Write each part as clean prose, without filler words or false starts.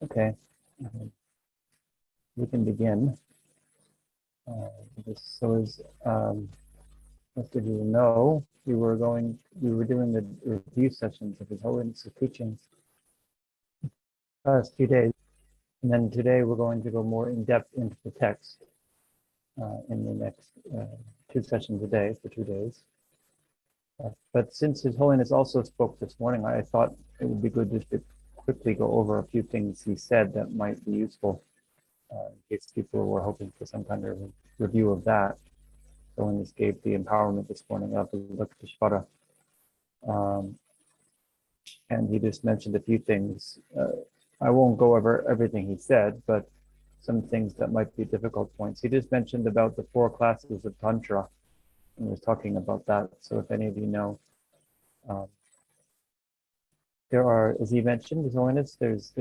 Okay, we can begin. So as most of you know, we were doing the review sessions of His Holiness the Teachings last few days, and then today we're going to go more in depth into the text in the next 2 sessions a day for 2 days. But since His Holiness also spoke this morning, I thought it would be good just to quickly go over a few things he said that might be useful in case people were hoping for some kind of review of that. His Holiness gave the empowerment this morning of Avalokiteshvara. And he just mentioned a few things. I won't go over everything he said, but some things that might be difficult points. He just mentioned about the 4 classes of Tantra, and was talking about that. So if any of you know, there are, as he mentioned, His Holiness, there's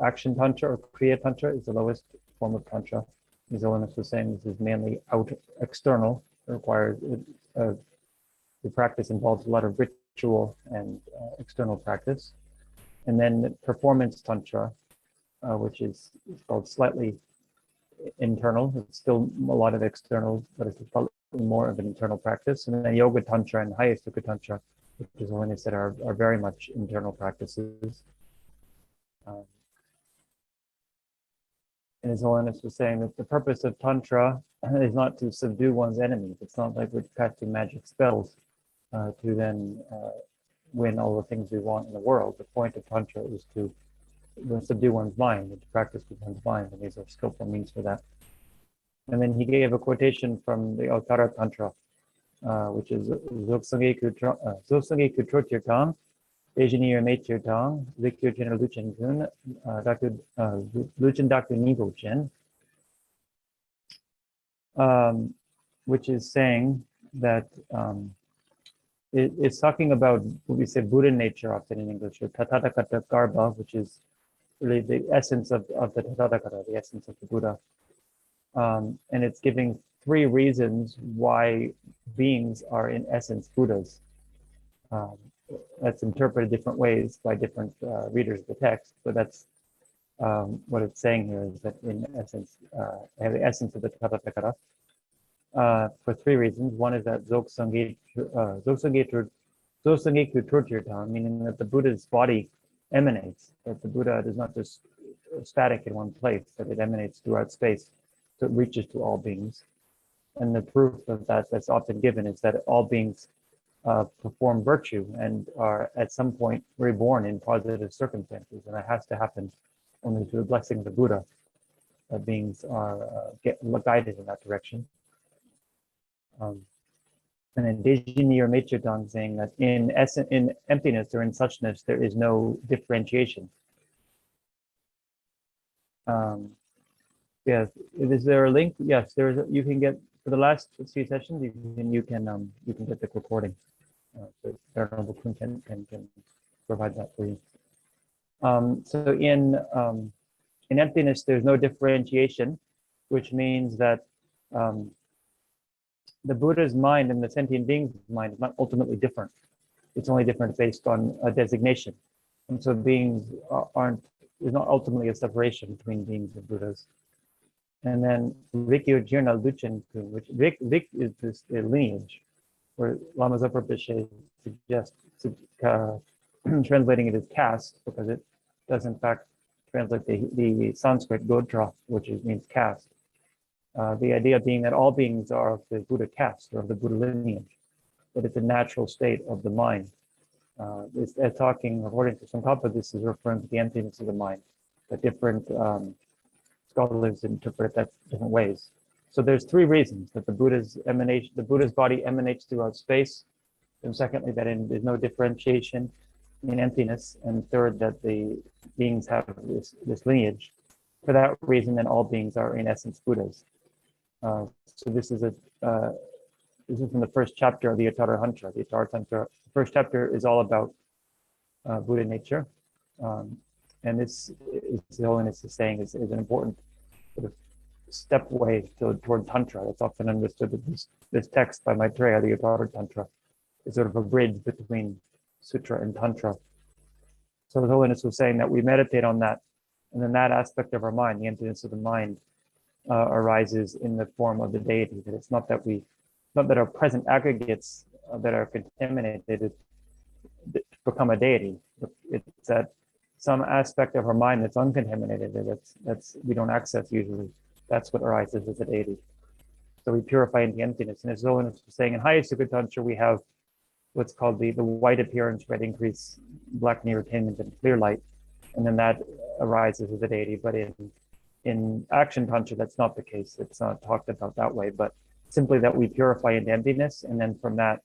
action Tantra or Kriya Tantra is the lowest form of Tantra. His Holiness was saying this is mainly external, requires, the practice involves a lot of ritual and external practice. And then performance Tantra, which is called slightly internal. It's still a lot of external, but it's probably more of an internal practice. And then Yoga Tantra and Highest Sukha Tantra, which His Holiness said are very much internal practices. And His Holiness was saying that the purpose of Tantra is not to subdue one's enemies. It's not like we're casting magic spells to then win all the things we want in the world. The point of Tantra is to subdue one's mind and to practice with one's mind, and these are skillful means for that. And then he gave a quotation from the Avatara Tantra, which is Zoksange Kutrotirtang, Ejinir Metirtang, Zikir General Luchen Kun, Luchen Dr. Nigo Chen, which is saying that it's talking about what we say Buddha nature often in English, or Tathagata Garbha, which is really the essence of the Tathagata, the essence of the Buddha. And it's giving 3 reasons why beings are in essence Buddhas. That's interpreted different ways by different readers of the text, but that's what it's saying here is that in essence, have the essence of the Tathagata for 3 reasons. One is that Zoksange Kutrotirtang, meaning that the Buddha's body emanates, that the Buddha is not just static in one place, that it emanates throughout space, so it reaches to all beings. And the proof of that that's often given is that all beings perform virtue and are at some point reborn in positive circumstances, and that has to happen only through the blessing of the Buddha. That beings are guided in that direction. And then Dejini or Meitridang saying that in emptiness or in suchness there is no differentiation. Yes, is there a link? Yes, there is. You can get for the last 3 sessions. You can get the recording. So Venerable Kun can provide that for you. So in emptiness, there's no differentiation, which means that the Buddha's mind and the sentient being's mind is not ultimately different. It's only different based on a designation. And so beings there's not ultimately a separation between beings and Buddhas. And then Vikyo Jirna Luchen Kun, which Vik is this lineage, where Lama Zopa Rinpoche suggests translating it as caste, because it does in fact translate the Sanskrit Gotra, which means caste. The idea being that all beings are of the Buddha caste or of the Buddha lineage, but it's a natural state of the mind. It's talking, according to Tsongkhapa, this is referring to the emptiness of the mind, but different scholars interpret that different ways. So there's 3 reasons that the Buddha's body emanates throughout space, and secondly, that there's no differentiation in emptiness, and third, that the beings have this lineage. For that reason, then all beings are in essence Buddhas. So this is from the first chapter of the Uttara Tantra. The Uttara Tantra, the first chapter is all about Buddha nature, and this is His Holiness is saying is an important sort of stepway toward Tantra. That's often understood that this text by Maitreya, the Uttara Tantra, is sort of a bridge between Sutra and Tantra. So His Holiness was saying that we meditate on that And then that aspect of our mind, the emptiness of the mind, arises in the form of the deity. That it's not that our present aggregates that are contaminated become a deity. It's that some aspect of our mind that's uncontaminated, that's we don't access usually. That's what arises as a deity. So we purify into emptiness. And as Zolan was saying, in Highest Sukha Tantra, we have what's called the white appearance, red increase, black near-attainment, and clear light. And then that arises as a deity. But in Action Tantra, that's not the case. It's not talked about that way, but simply that we purify into emptiness, and then from that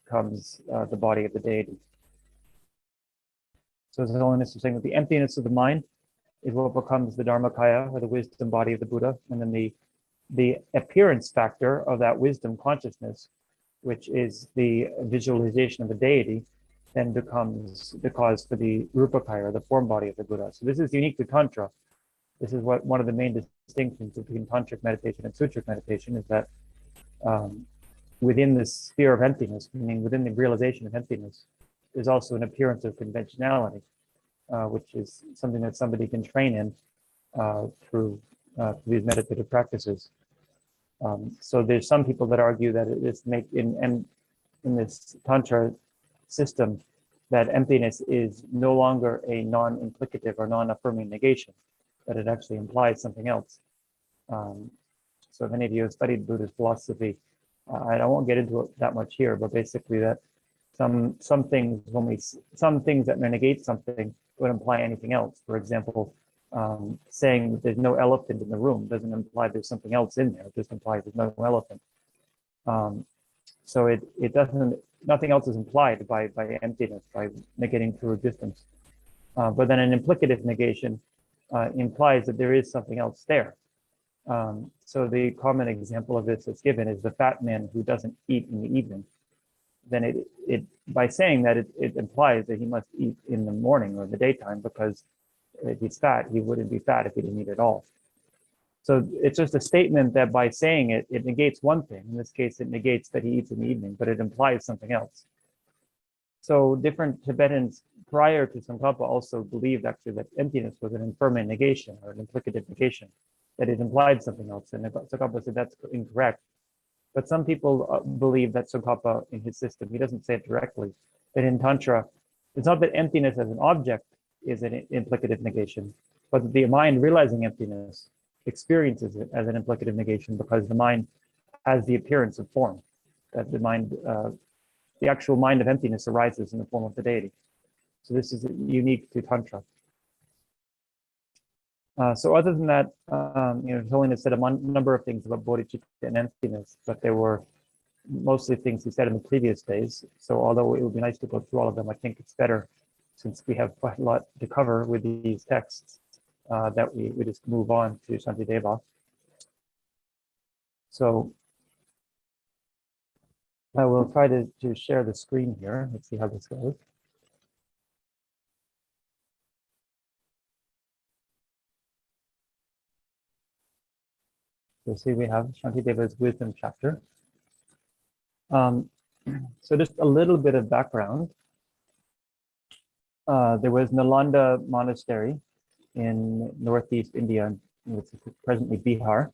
comes the body of the deity. So as Holiness is saying, that the emptiness of the mind is what becomes the Dharmakaya, or the wisdom body of the Buddha, and then the appearance factor of that wisdom consciousness, which is the visualization of the deity, then becomes the cause for the Rupakaya, or the form body of the Buddha. So this is unique to Tantra. This is what one of the main distinctions between Tantric meditation and Sutric meditation is that within this sphere of emptiness, meaning within the realization of emptiness, there's also an appearance of conventionality, which is something that somebody can train in through these meditative practices. So there's some people that argue that it's in this Tantra system that emptiness is no longer a non-implicative or non-affirming negation, that it actually implies something else. So if any of you have studied Buddhist philosophy, I won't get into it that much here, but basically that some things that negate something would imply anything else. For example, saying that there's no elephant in the room doesn't imply there's something else in there. It just implies there's no elephant. So it doesn't. Nothing else is implied by emptiness, by negating through existence. But then an implicative negation implies that there is something else there. So the common example of this that's given is the fat man who doesn't eat in the evening. Then it by saying that it implies that he must eat in the morning or the daytime, because if he's fat, he wouldn't be fat if he didn't eat at all. So it's just a statement that by saying it negates one thing. In this case, it negates that he eats in the evening, but it implies something else. So different Tibetans prior to Tsongkhapa also believed actually that emptiness was an infirming negation or an implicative negation, that it implied something else. And Tsongkhapa said that's incorrect. But some people believe that Tsongkhapa, in his system, he doesn't say it directly, that in Tantra, it's not that emptiness as an object is an implicative negation, but that the mind realizing emptiness experiences it as an implicative negation, because the mind has the appearance of form, that the mind, the actual mind of emptiness arises in the form of the deity. So this is unique to Tantra. So other than that, His Holiness said a number of things about bodhicitta and emptiness, but there were mostly things he said in the previous days. So although it would be nice to go through all of them, I think it's better, since we have quite a lot to cover with these texts, that we just move on to Shantideva. So I will try to share the screen here. Let's see how this goes. So see, we have Shantideva's wisdom chapter. So just a little bit of background. There was Nalanda Monastery in northeast India, which is presently Bihar.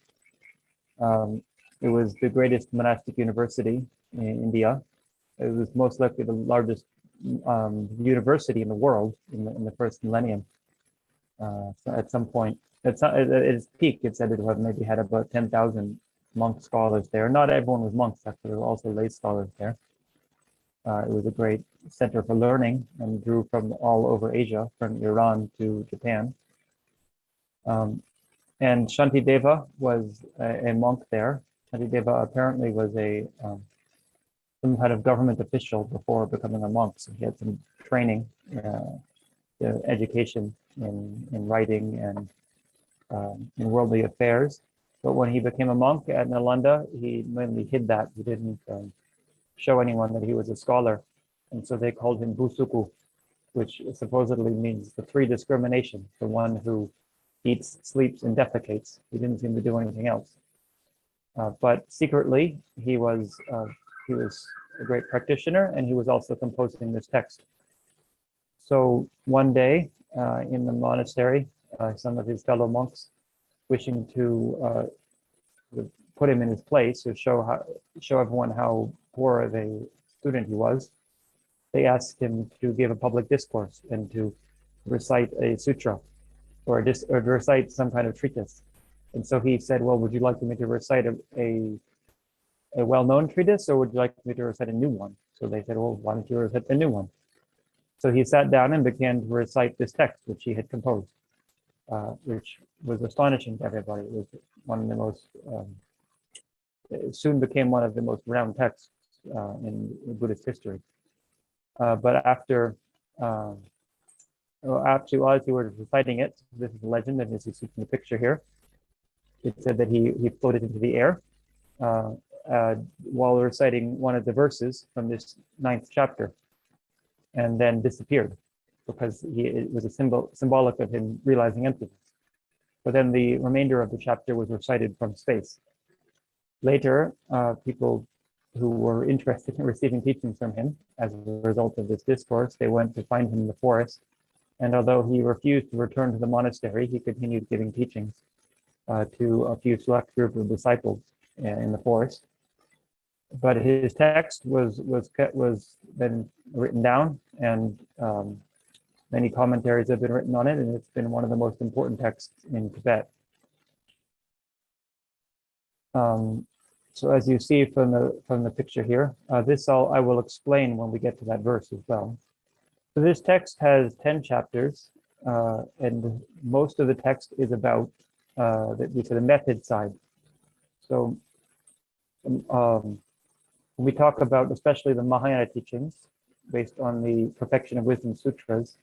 It was the greatest monastic university in India. It was most likely the largest university in the world in the first millennium. So at some point, at its peak, it said it had maybe had about 10,000 monk scholars there. Not everyone was monks, actually, there were also lay scholars there. It was a great center for learning and drew from all over Asia, from Iran to Japan. And Shantideva was a monk there. Shantideva apparently was some kind of government official before becoming a monk. So he had some training, education in writing and in worldly affairs. But when he became a monk at Nalanda, he mainly hid that. He didn't show anyone that he was a scholar. And so they called him Busuku, which supposedly means the free discrimination, the one who eats, sleeps, and defecates. He didn't seem to do anything else. But secretly, he was a great practitioner, and he was also composing this text. So one day, in the monastery, some of his fellow monks wishing to put him in his place to show everyone how poor of a student he was. They asked him to give a public discourse and to recite a sutra or to recite some kind of treatise. And so he said, well, would you like me to recite a well-known treatise, or would you like me to recite a new one? So they said, well, why don't you recite the new one? So he sat down and began to recite this text, which he had composed, which was astonishing to everybody. It was one of the most, it soon became one of the most renowned texts in Buddhist history. But after, actually, while he was reciting it, this is a legend, and as you see from the picture here, it said that he floated into the air while reciting one of the verses from this 9th chapter, and then disappeared because it was a symbolic of him realizing emptiness. But then the remainder of the chapter was recited from space. Later, people who were interested in receiving teachings from him as a result of this discourse, they went to find him in the forest. And although he refused to return to the monastery, he continued giving teachings to a few select group of disciples in the forest. But his text was then written down, and many commentaries have been written on it, and it's been one of the most important texts in Tibet. So as you see from the picture here, this I will explain when we get to that verse as well. So this text has 10 chapters, and most of the text is about the method side. So when we talk about especially the Mahayana teachings based on the Perfection of Wisdom Sutras,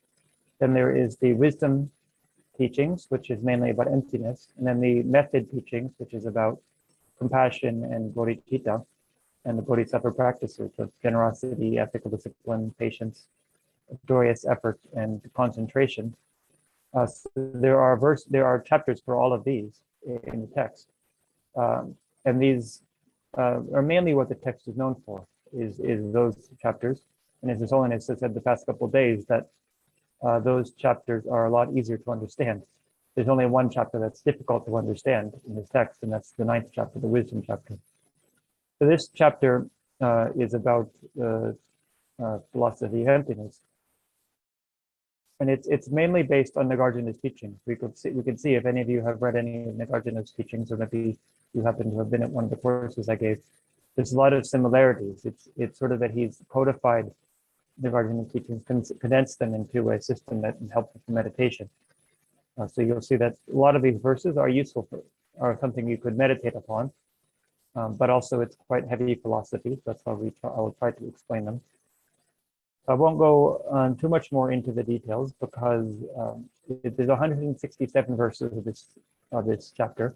then there is the wisdom teachings, which is mainly about emptiness, and then the method teachings, which is about compassion and bodhicitta, and the bodhisattva practices of generosity, ethical discipline, patience, joyous effort, and concentration. So there are chapters for all of these in the text, and these are mainly what the text is known for, is those chapters. And as His Holiness has said the past couple of days, that those chapters are a lot easier to understand. There's only one chapter that's difficult to understand in this text, and that's the 9th chapter, the wisdom chapter. So this chapter is about philosophy of emptiness, and it's mainly based on Nagarjuna's teachings. We can see if any of you have read any of Nagarjuna's teachings, or maybe you happen to have been at one of the courses I gave. There's a lot of similarities. It's sort of that he's codified Nagarjuna's teachings, condensed them into a system that helps with meditation. So you'll see that a lot of these verses are useful are something you could meditate upon, but also it's quite heavy philosophy. That's how I will try to explain them. I won't go too much more into the details because there's 167 verses of this chapter.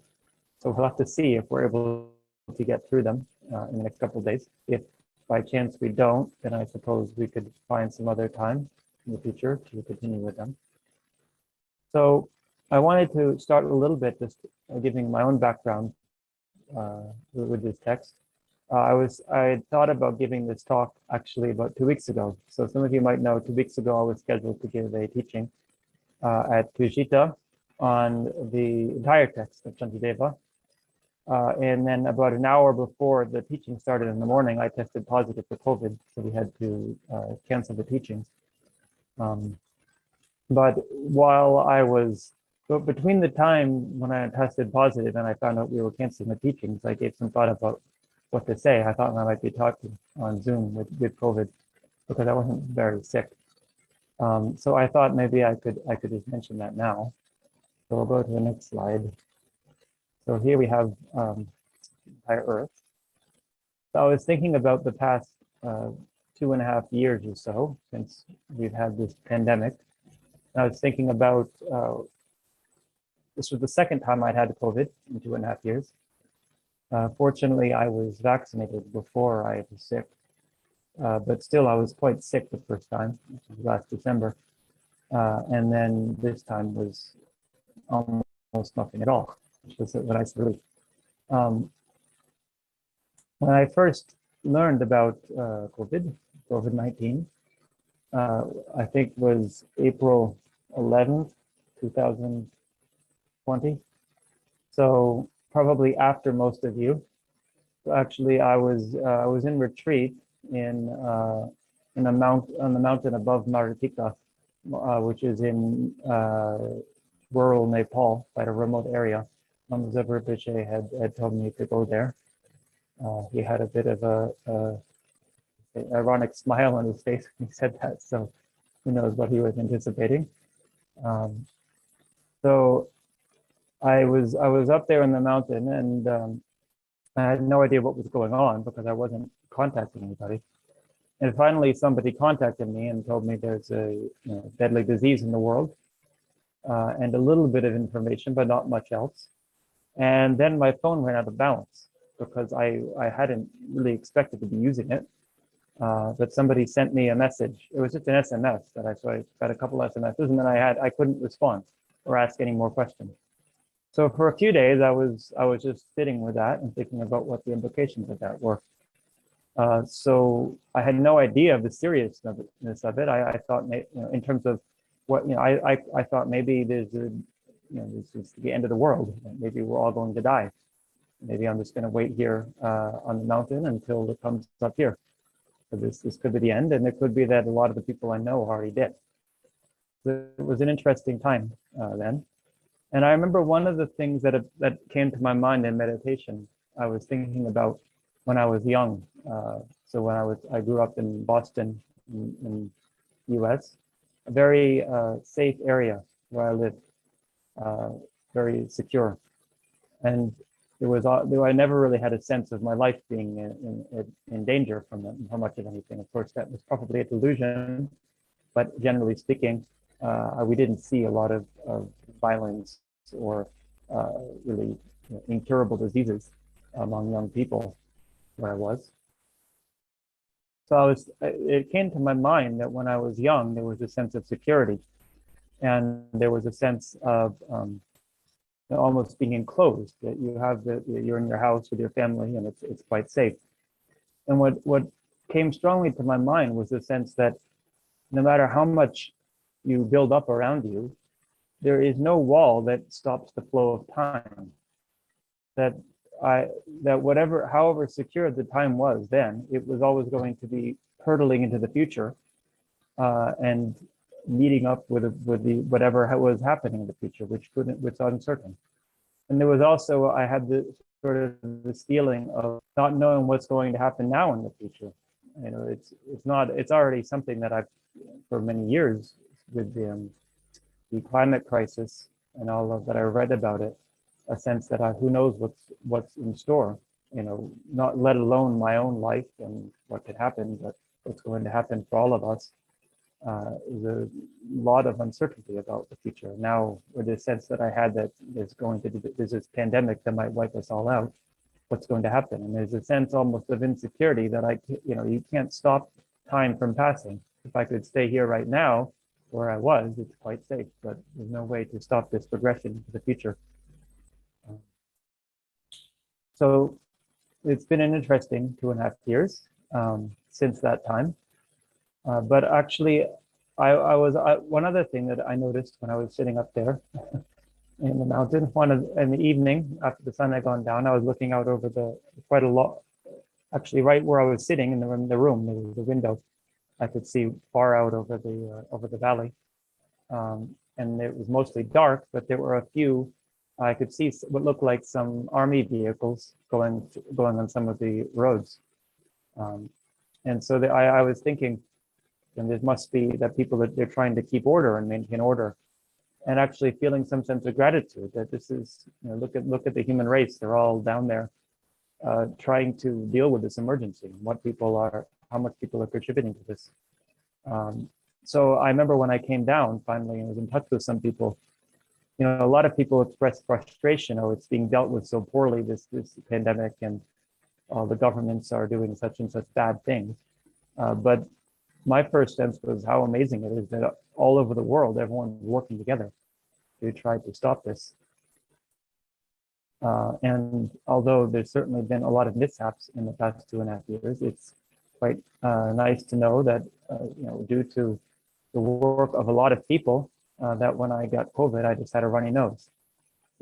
So we'll have to see if we're able to get through them in the next couple of days. If by chance we don't, then I suppose we could find some other time in the future to continue with them. So I wanted to start a little bit just giving my own background with this text. I thought about giving this talk actually about 2 weeks ago. So some of you might know 2 weeks ago I was scheduled to give a teaching at Tujita on the entire text of Shantideva. And then about an hour before the teaching started in the morning, I tested positive for COVID, so we had to cancel the teachings. But between the time when I tested positive and I found out we were canceling the teachings, I gave some thought about what to say. I thought I might be talking on Zoom with COVID because I wasn't very sick. So I thought maybe I could just mention that now. So we'll go to the next slide. So here we have the entire Earth. So I was thinking about the past 2.5 years or so since we've had this pandemic. I was thinking about, this was the second time I'd had COVID in 2.5 years. Fortunately, I was vaccinated before I was sick, but still I was quite sick the first time, which was last December. And then this time was almost nothing at all, which was a nice relief. When I first learned about COVID-19, I think was April 11th, 2020. So probably after most of you. Actually, I was in retreat in a on the mountain above Maritika, which is in rural Nepal, quite a remote area. Mamazabur Biche had told me to go there. He had a bit of an ironic smile on his face when he said that, so who knows what he was anticipating. So I was up there in the mountain, and I had no idea what was going on because I wasn't contacting anybody. And finally, somebody contacted me and told me there's a deadly disease in the world, and a little bit of information, but not much else. And then my phone ran out of balance because I hadn't really expected to be using it. But somebody sent me a message. It was just an SMS that so I got a couple SMSs, and then I couldn't respond or ask any more questions. So for a few days, I was just sitting with that and thinking about what the implications of that were. So I had no idea of the seriousness of it. I thought, in terms of what I thought maybe there's this is the end of the world. Maybe we're all going to die. Maybe I'm just going to wait here on the mountain until it comes up here. So this could be the end, and it could be that a lot of the people I know are already dead. So it was an interesting time then. And I remember one of the things that came to my mind in meditation, I was thinking about when I was young. So when I grew up in Boston, in US, a very safe area where I lived, very secure. And I never really had a sense of my life being in danger from much of anything. Of course, that was probably a delusion, but generally speaking, we didn't see a lot of violence or really incurable diseases among young people where I was. So it came to my mind that when I was young, there was a sense of security, and there was a sense of almost being enclosed, that you're in your house with your family and it's quite safe. And what came strongly to my mind was the sense that no matter how much you build up around you, there is no wall that stops the flow of time. That however secure the time was then, it was always going to be hurtling into the future, and meeting up with whatever was happening in the future, which was uncertain. And there was also, I had this feeling of not knowing what's going to happen now in the future. It's already something that I've, for many years, with the climate crisis and all of that, I read about it, a sense that who knows what's in store, not let alone my own life and what could happen, but what's going to happen for all of us. Is a lot of uncertainty about the future. Now, with the sense that I had that there's this pandemic that might wipe us all out, what's going to happen? And there's a sense almost of insecurity that you can't stop time from passing. If I could stay here right now, where I was, it's quite safe, but there's no way to stop this progression into the future. So it's been an interesting 2.5 years since that time. But actually, one other thing that I noticed when I was sitting up there in the mountain, in the evening after the sun had gone down, I was looking out over quite a lot. Actually, right where I was sitting in the room, there was a window. I could see far out over the valley, and it was mostly dark, but there were a few. I could see what looked like some army vehicles going on some of the roads, and so I was thinking. And there must be that people that they're trying to keep order and maintain order, and actually feeling some sense of gratitude that this is, look at the human race. They're all down there trying to deal with this emergency. How much people are contributing to this. So I remember when I came down finally and was in touch with some people, a lot of people expressed frustration. Oh, it's being dealt with so poorly, this pandemic, and the governments are doing such and such bad things. But my first sense was how amazing it is that all over the world, everyone's working together to try to stop this. And although there's certainly been a lot of mishaps in the past 2.5 years, it's quite nice to know that, due to the work of a lot of people, that when I got COVID, I just had a runny nose.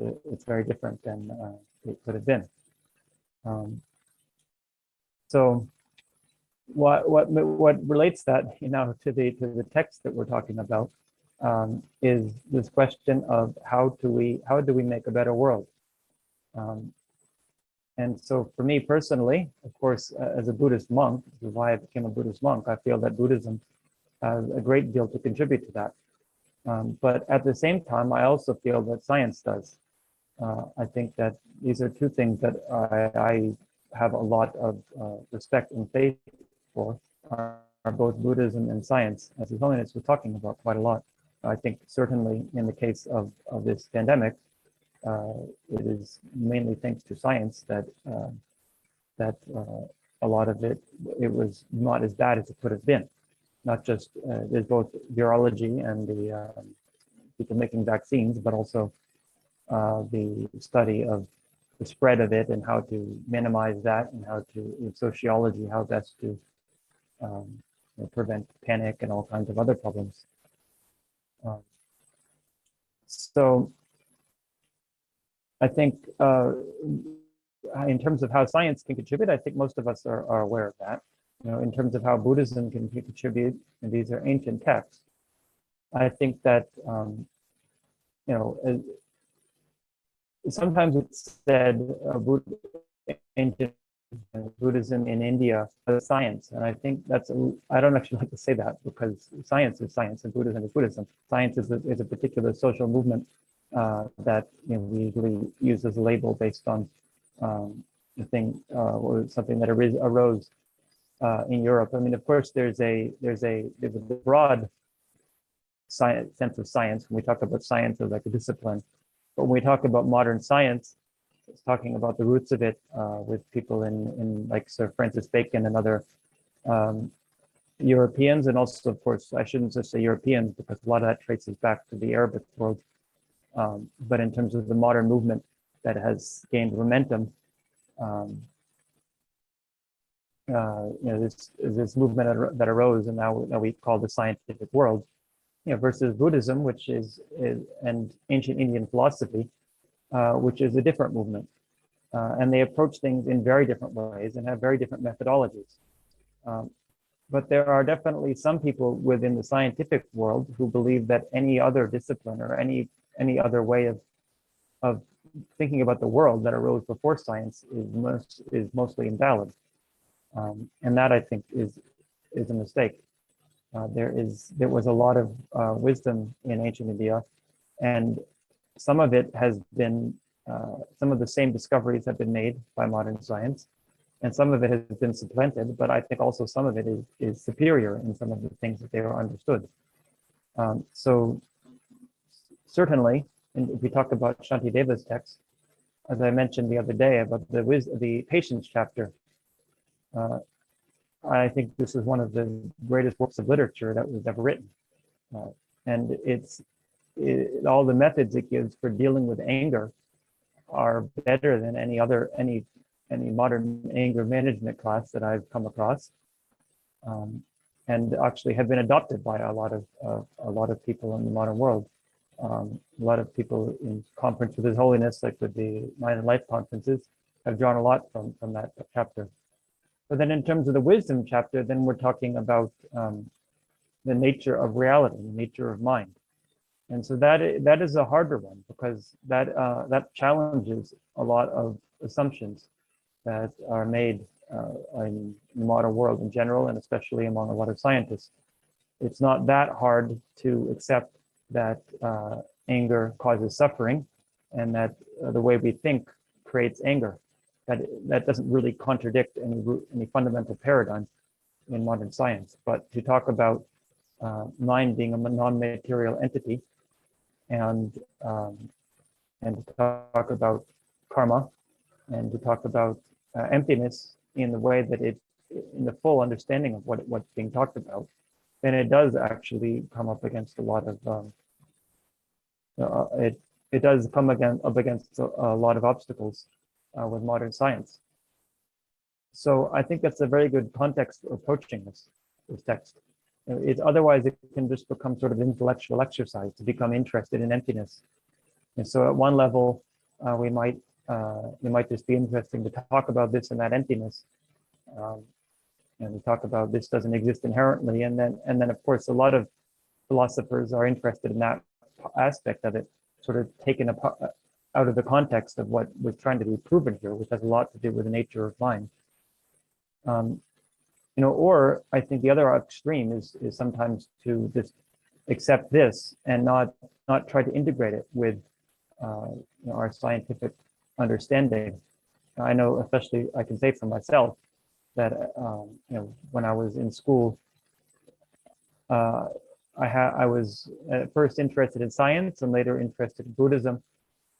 It's very different than it could have been. So what relates that to the text that we're talking about is this question of how do we make a better world? And so for me personally, of course, as a Buddhist monk, this is why I became a Buddhist monk, I feel that Buddhism has a great deal to contribute to that. But at the same time, I also feel that science does. I think that these are two things that I have a lot of respect and faith for, are both Buddhism and science, as His Holiness was talking about quite a lot. I think certainly in the case of this pandemic, it is mainly thanks to science that a lot of it was not as bad as it could have been. Not just there's both virology and the people making vaccines, but also the study of the spread of it and how to minimize that, and how to, in sociology, how best to prevent panic and all kinds of other problems. So I think in terms of how science can contribute, I think most of us are aware of that. In terms of how Buddhism can contribute, and these are ancient texts, I think that sometimes it's said ancient Buddhism in India as science, and I think I don't actually like to say that, because science is science and Buddhism is Buddhism. Science is a particular social movement that we usually use as a label based on the thing or something that arose in Europe. I mean, of course, there's a broad sense of science when we talk about science as like a discipline. But when we talk about modern science, it's talking about the roots of it with people in like Sir Francis Bacon and other Europeans, and also, of course, I shouldn't just say Europeans, because a lot of that traces back to the Arabic world. But in terms of the modern movement that has gained momentum, this movement that arose, and now we call the scientific world, versus Buddhism, which is and ancient Indian philosophy, which is a different movement, and they approach things in very different ways and have very different methodologies. But there are definitely some people within the scientific world who believe that any other discipline or any other way of thinking about the world that arose before science is mostly invalid. And that, I think, is a mistake. There was a lot of wisdom in ancient India, and some of it has been, some of the same discoveries have been made by modern science, and some of it has been supplanted, but I think also some of it is superior in some of the things that they are understood. So certainly, if we talk about Shantideva's text, as I mentioned the other day about the patience chapter, I think this is one of the greatest works of literature that was ever written. And all the methods it gives for dealing with anger are better than any modern anger management class that I've come across, and actually have been adopted by a lot of people in the modern world. A lot of people in conference with His Holiness, like with the Mind and Life conferences, have drawn a lot from that chapter. But then in terms of the wisdom chapter, then we're talking about the nature of reality, the nature of mind. And so that is a harder one, because that challenges a lot of assumptions that are made in the modern world in general, and especially among a lot of scientists. It's not that hard to accept that anger causes suffering, and that the way we think creates anger. That doesn't really contradict any fundamental paradigm in modern science. But to talk about mind being a non-material entity, and to talk about karma, and to talk about emptiness in the way that in the full understanding of what's being talked about, then it does actually come up against a lot of it does come up against a lot of obstacles with modern science. So I think that's a very good context for approaching this text. Otherwise it can just become sort of intellectual exercise to become interested in emptiness. And so at one level, we might just be interesting to talk about this and that emptiness. And we talk about this doesn't exist inherently. And then of course, a lot of philosophers are interested in that aspect of it, sort of taken out of the context of what was trying to be proven here, which has a lot to do with the nature of mind. Or I think the other extreme is sometimes to just accept this and not try to integrate it with our scientific understanding. I know, especially I can say for myself, that when I was in school, I was at first interested in science and later interested in Buddhism,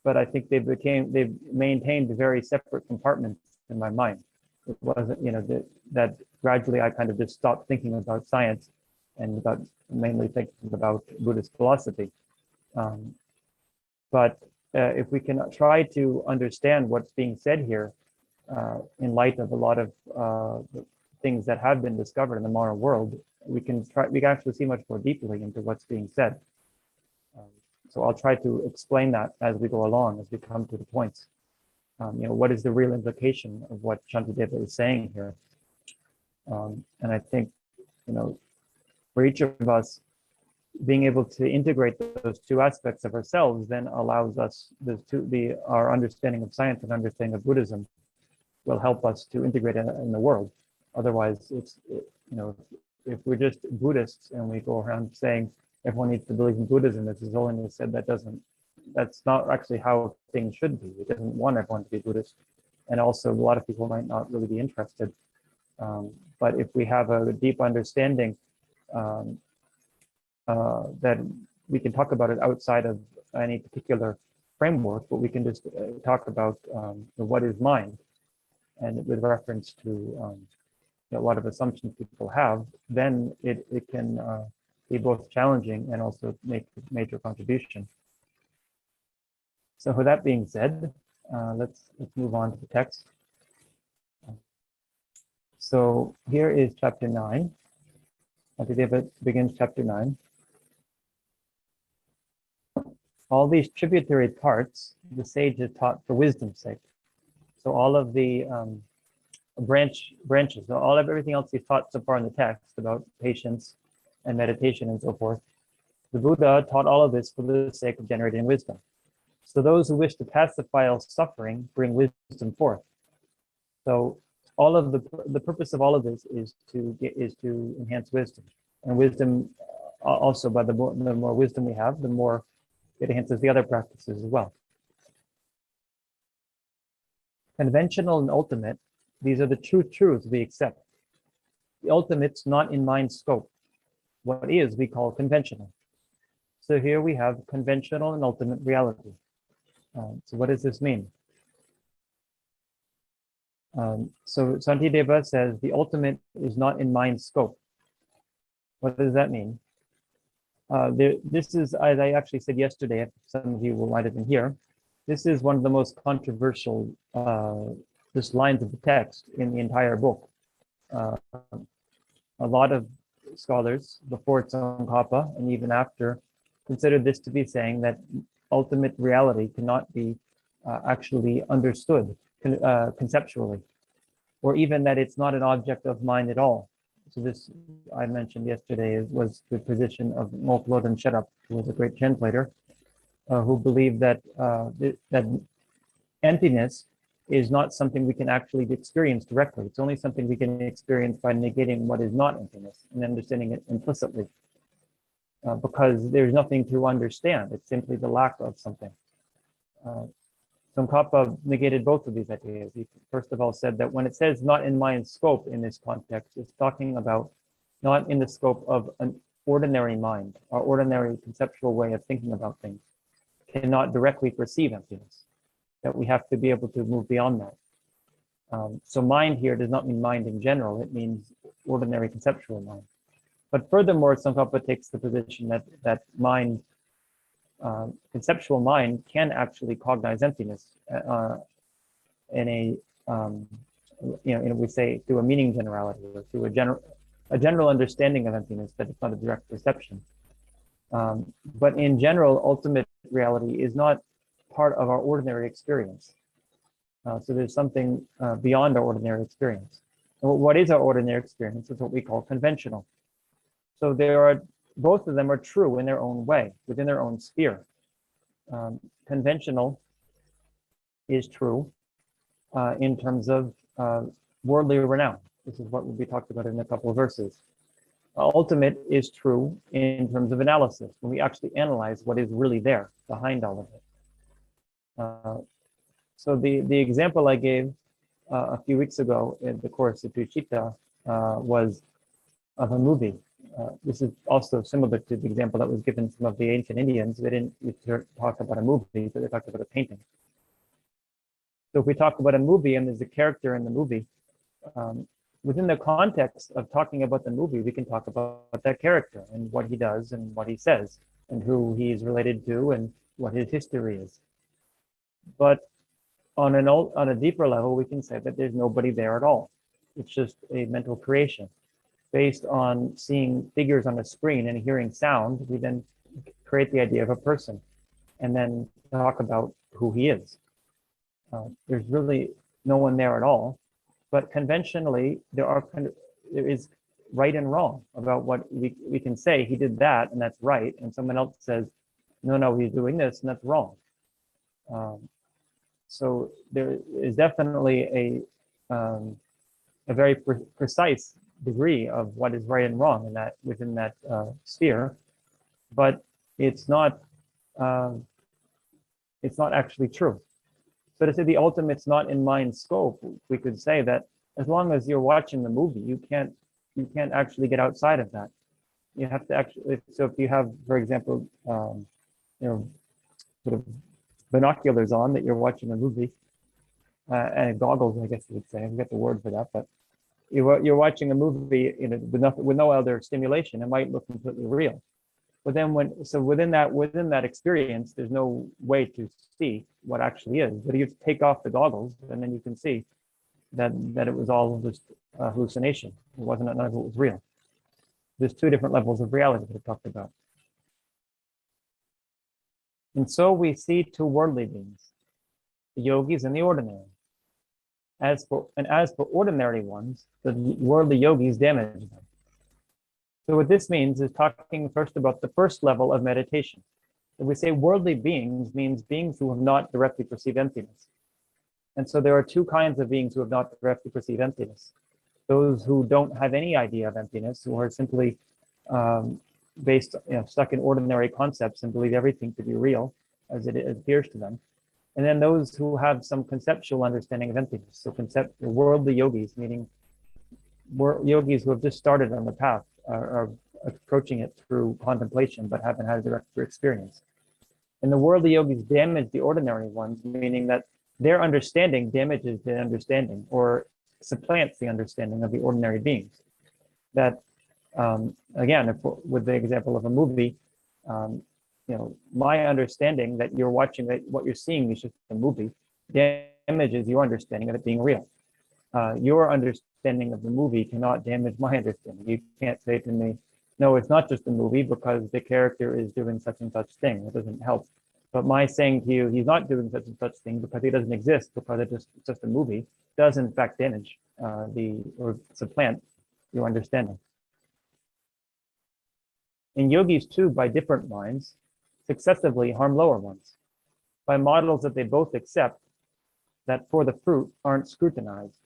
but I think they've maintained very separate compartments in my mind. It wasn't, that gradually I kind of just stopped thinking about science and got mainly thinking about Buddhist philosophy. But if we can try to understand what's being said here in light of a lot of things that have been discovered in the modern world, we can actually see much more deeply into what's being said. So I'll try to explain that as we go along, as we come to the points. What is the real implication of what Shantideva is saying here? And I think, for each of us, being able to integrate those two aspects of ourselves then allows us, our understanding of science and understanding of Buddhism will help us to integrate it in the world. Otherwise, if we're just Buddhists and we go around saying everyone needs to believe in Buddhism, as His Holiness said, that's not actually how things should be. It doesn't want everyone to be Buddhist. And also a lot of people might not really be interested. But if we have a deep understanding that we can talk about it outside of any particular framework, but we can just talk about what is mind, and with reference to a lot of assumptions people have, then it can be both challenging and also make a major contribution. So with that being said, let's move on to the text. So here is chapter 9. Shantideva begins chapter 9. All these tributary parts the sage is taught for wisdom's sake. So all of the branches, so everything else he's taught so far in the text about patience and meditation and so forth, the Buddha taught all of this for the sake of generating wisdom. So those who wish to pacify all suffering bring wisdom forth. So all of the purpose of all of this is to enhance wisdom, and wisdom also, by the more wisdom we have, the more it enhances the other practices as well. Conventional and ultimate, these are the true truths we accept. The ultimate's not in mind scope. What is, we call conventional. So here we have conventional and ultimate reality. So what does this mean? So Shantideva says the ultimate is not in mind scope. What does that mean? This is, as I actually said yesterday, if some of you might have been here, this is one of the most controversial just lines of the text in the entire book. A lot of scholars before Tsongkhapa and even after considered this to be saying that ultimate reality cannot be actually understood conceptually, or even that it's not an object of mind at all. So this, I mentioned yesterday, was the position of Ngokloden Sherab, who was a great translator, who believed that that emptiness is not something we can actually experience directly. It's only something we can experience by negating what is not emptiness and understanding it implicitly, because there's nothing to understand. It's simply the lack of something. Tsongkhapa negated both of these ideas. He first of all said that when it says not in mind scope in this context, it's talking about not in the scope of an ordinary mind, or ordinary conceptual way of thinking about things, cannot directly perceive emptiness, that we have to be able to move beyond that. So mind here does not mean mind in general, it means ordinary conceptual mind. But furthermore, Tsongkhapa takes the position that mind, conceptual mind, can actually cognize emptiness in a, we say through a meaning generality, or through a a general understanding of emptiness, that it's not a direct perception. But in general, ultimate reality is not part of our ordinary experience. So there's something beyond our ordinary experience. And what is our ordinary experience is what we call conventional. So both of them are true in their own way, within their own sphere. Conventional is true in terms of worldly renown. This is what will be talked about in a couple of verses. Ultimate is true in terms of analysis, when we actually analyze what is really there behind all of it. So the example I gave a few weeks ago in the course of Tuchita was of a movie. This is also similar to the example that was given some of the ancient Indians. They didn't talk about a movie, but they talked about a painting. So if we talk about a movie and there's a character in the movie, within the context of talking about the movie, we can talk about that character and what he does and what he says and who he's related to and what his history is. But on a deeper level, we can say that there's nobody there at all. It's just a mental creation. Based on seeing figures on a screen and hearing sound, we then create the idea of a person and then talk about who he is. There's really no one there at all, but conventionally there is right and wrong about what we can say. He did that and that's right, and someone else says, no, he's doing this and that's wrong. So there is definitely a very precise degree of what is right and wrong in that within that sphere, but it's not actually true. So to say the ultimate's not in mind scope, we could say that as long as you're watching the movie, you can't actually get outside of that. You have to actually. So if you have, for example, sort of binoculars on that you're watching a movie, and goggles, I guess you would say. I forget the word for that, but you're watching a movie with no other stimulation. It might look completely real, but then within that experience, there's no way to see what actually is. But you take off the goggles, and then you can see that it was all just hallucination. It wasn't, none of it was real. There's two different levels of reality that I talked about. And so we see two worldly beings, the yogis and the ordinary. As for ordinary ones, the worldly yogis damage them. So what this means is talking first about the first level of meditation. If we say worldly beings, means beings who have not directly perceived emptiness. And so there are two kinds of beings who have not directly perceived emptiness. Those who don't have any idea of emptiness, who are simply stuck in ordinary concepts and believe everything to be real as it appears to them. And then those who have some conceptual understanding of emptiness. So worldly yogis, meaning yogis who have just started on the path, are approaching it through contemplation, but haven't had a direct experience. And the worldly yogis damage the ordinary ones, meaning that their understanding damages the understanding or supplants the understanding of the ordinary beings. That, again, with the example of a movie, my understanding that you're watching, that what you're seeing is just a movie, damages your understanding of it being real. Your understanding of the movie cannot damage my understanding. You can't say to me, no, it's not just a movie because the character is doing such and such thing. It doesn't help. But my saying to you, he's not doing such and such thing because he doesn't exist, because it's just a movie, does in fact damage or supplant your understanding. And yogis too, by different minds, successively harm lower ones by models that they both accept that for the fruit aren't scrutinized.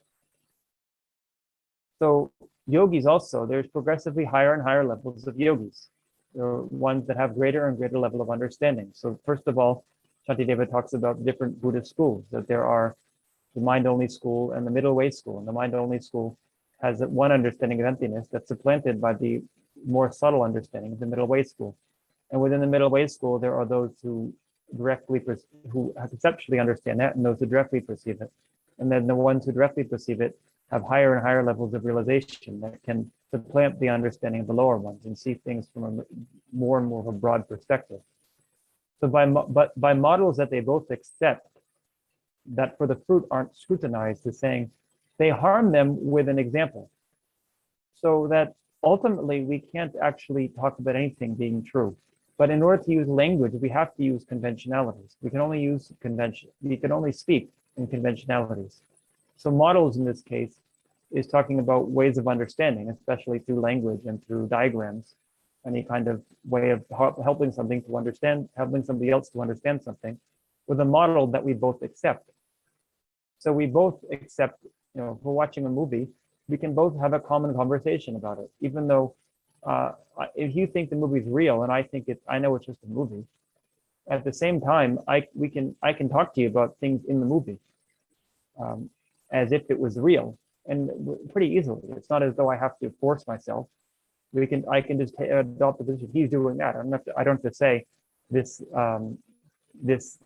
So yogis also, there's progressively higher and higher levels of yogis. There are ones that have greater and greater level of understanding. So first of all, Shantideva talks about different Buddhist schools, that there are the mind-only school and the middle way school. And the mind-only school has one understanding of emptiness that's supplanted by the more subtle understanding of the middle way school. And within the middle way school, there are those who conceptually understand that, and those who directly perceive it. And then the ones who directly perceive it have higher and higher levels of realization that can supplant the understanding of the lower ones and see things from a more and more of a broad perspective. So by models that they both accept, that for the fruit aren't scrutinized, is saying they harm them with an example. So that ultimately, we can't actually talk about anything being true. But in order to use language, we have to use conventionalities. We can only use convention. We can only speak in conventionalities. So models in this case is talking about ways of understanding, especially through language and through diagrams, any kind of way of helping something to understand, helping somebody else to understand something with a model that we both accept. So we both accept, if we're watching a movie, we can both have a common conversation about it, even though if you think the movie's real and I know it's just a movie. At the same time, I can talk to you about things in the movie as if it was real, and pretty easily. It's not as though I have to force myself. I can just adopt the position. He's doing that. I don't have to say this this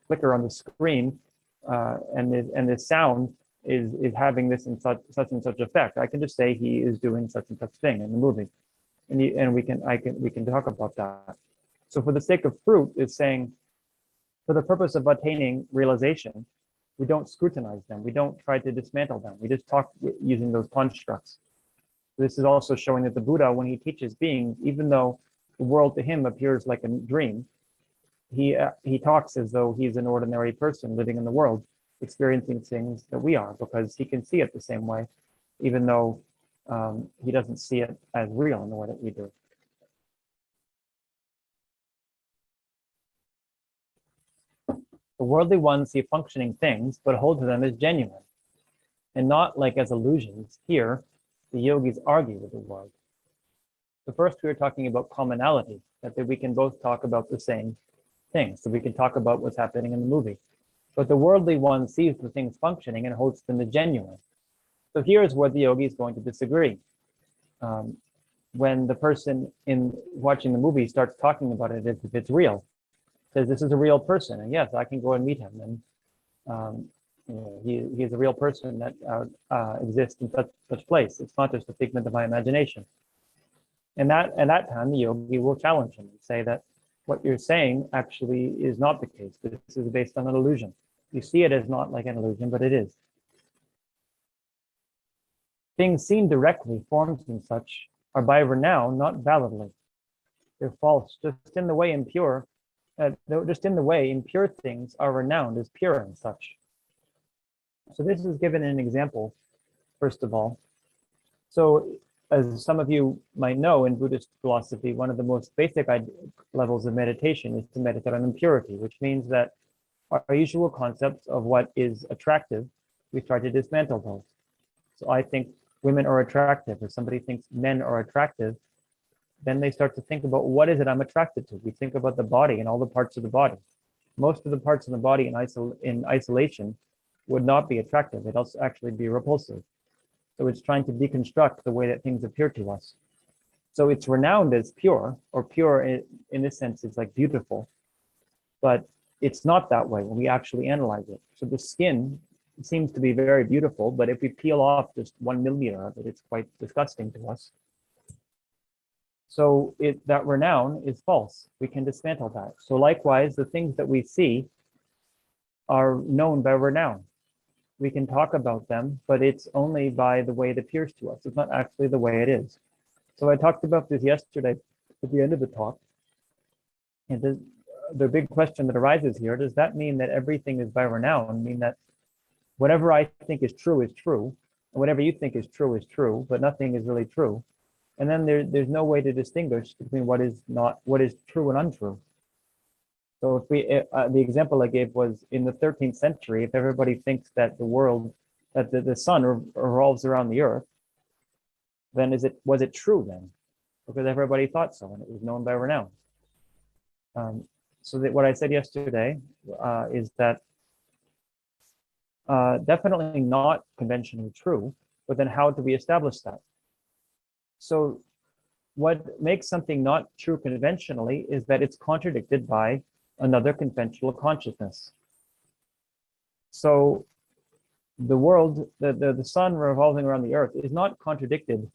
flicker on the screen and this sound is having this and such and such effect. I can just say he is doing such and such thing in the movie, and we can talk about that. So for the sake of fruit is saying, for the purpose of attaining realization, we don't scrutinize them. We don't try to dismantle them. We just talk using those constructs. This is also showing that the Buddha, when he teaches beings, even though the world to him appears like a dream, he talks as though he's an ordinary person living in the world, experiencing things that we are, because he can see it the same way, even though he doesn't see it as real in the way that we do. The worldly ones see functioning things, but hold to them as genuine, and not like as illusions. Here, the yogis argue with the world. So first, we were talking about commonality, that we can both talk about the same thing. So we can talk about what's happening in the movie. But the worldly one sees the things functioning and holds them as genuine. So here's where the yogi is going to disagree. When the person in watching the movie starts talking about it as if it's real, says this is a real person, and yes, I can go and meet him, and he is a real person that exists in such place. It's not just a figment of my imagination. And at that time, the yogi will challenge him and say that what you're saying actually is not the case. This is based on an illusion. You see it as not like an illusion, but it is. Things seen directly, forms and such, are by renown, not validly. They're false, just in the way impure things are renowned as pure and such. So this is given an example, first of all. So as some of you might know, in Buddhist philosophy, one of the most basic levels of meditation is to meditate on impurity, which means that our usual concepts of what is attractive, we try to dismantle those. So I think women are attractive, or somebody thinks men are attractive, then they start to think about what is it I'm attracted to. We think about the body and all the parts of the body. Most of the parts of the body in isolation would not be attractive. It'd also actually be repulsive. So it's trying to deconstruct the way that things appear to us. So it's renowned as pure, or pure in this sense is like beautiful, but it's not that way when we actually analyze it. So the skin seems to be very beautiful, but if we peel off just 1 millimeter of it, it's quite disgusting to us. So that renown is false. We can dismantle that. So likewise, the things that we see are known by renown. We can talk about them, but it's only by the way it appears to us. It's not actually the way it is. So I talked about this yesterday at the end of the talk. And the big question that arises here, does that mean that everything is by renown? Mean that whatever I think is true, and whatever you think is true, but nothing is really true. And then there's no way to distinguish between what is true and untrue. So if the example I gave was in the 13th century, if everybody thinks that the sun revolves around the earth, then was it true then? Because everybody thought so, and it was known by renown. So that what I said yesterday is that definitely not conventionally true, but then how do we establish that? So what makes something not true conventionally is that it's contradicted by another conventional consciousness. So the world, the sun revolving around the earth is not contradicted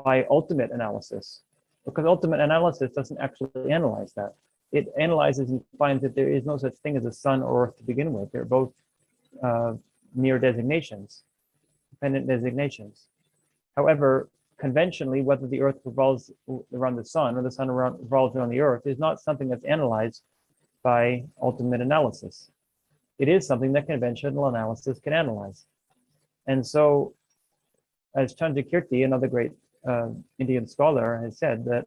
by ultimate analysis, because ultimate analysis doesn't actually analyze that. It analyzes and finds that there is no such thing as a sun or earth to begin with. They're both mere designations, dependent designations. However, conventionally, whether the earth revolves around the sun or the sun revolves around the earth is not something that's analyzed by ultimate analysis. It is something that conventional analysis can analyze. And so, as Chandrakirti, another great Indian scholar, has said, that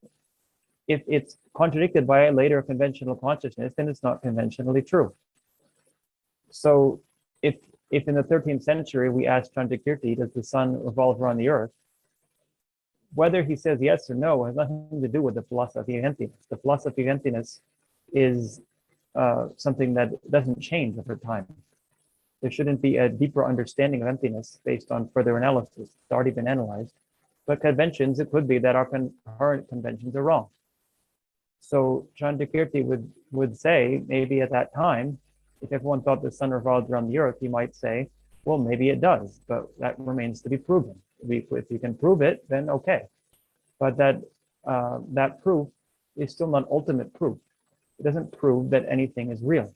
if it's contradicted by a later conventional consciousness, then it's not conventionally true. So if in the 13th century we asked Chandrakirti, does the sun revolve around the earth? Whether he says yes or no has nothing to do with the philosophy of emptiness. The philosophy of emptiness is something that doesn't change over time. There shouldn't be a deeper understanding of emptiness based on further analysis. It's already been analyzed. But conventions, it could be that our current conventions are wrong. So Chandrakirti would say, maybe at that time, if everyone thought the sun revolved around the earth, he might say, well, maybe it does, but that remains to be proven. If you can prove it, then okay. But that proof is still not ultimate proof. It doesn't prove that anything is real.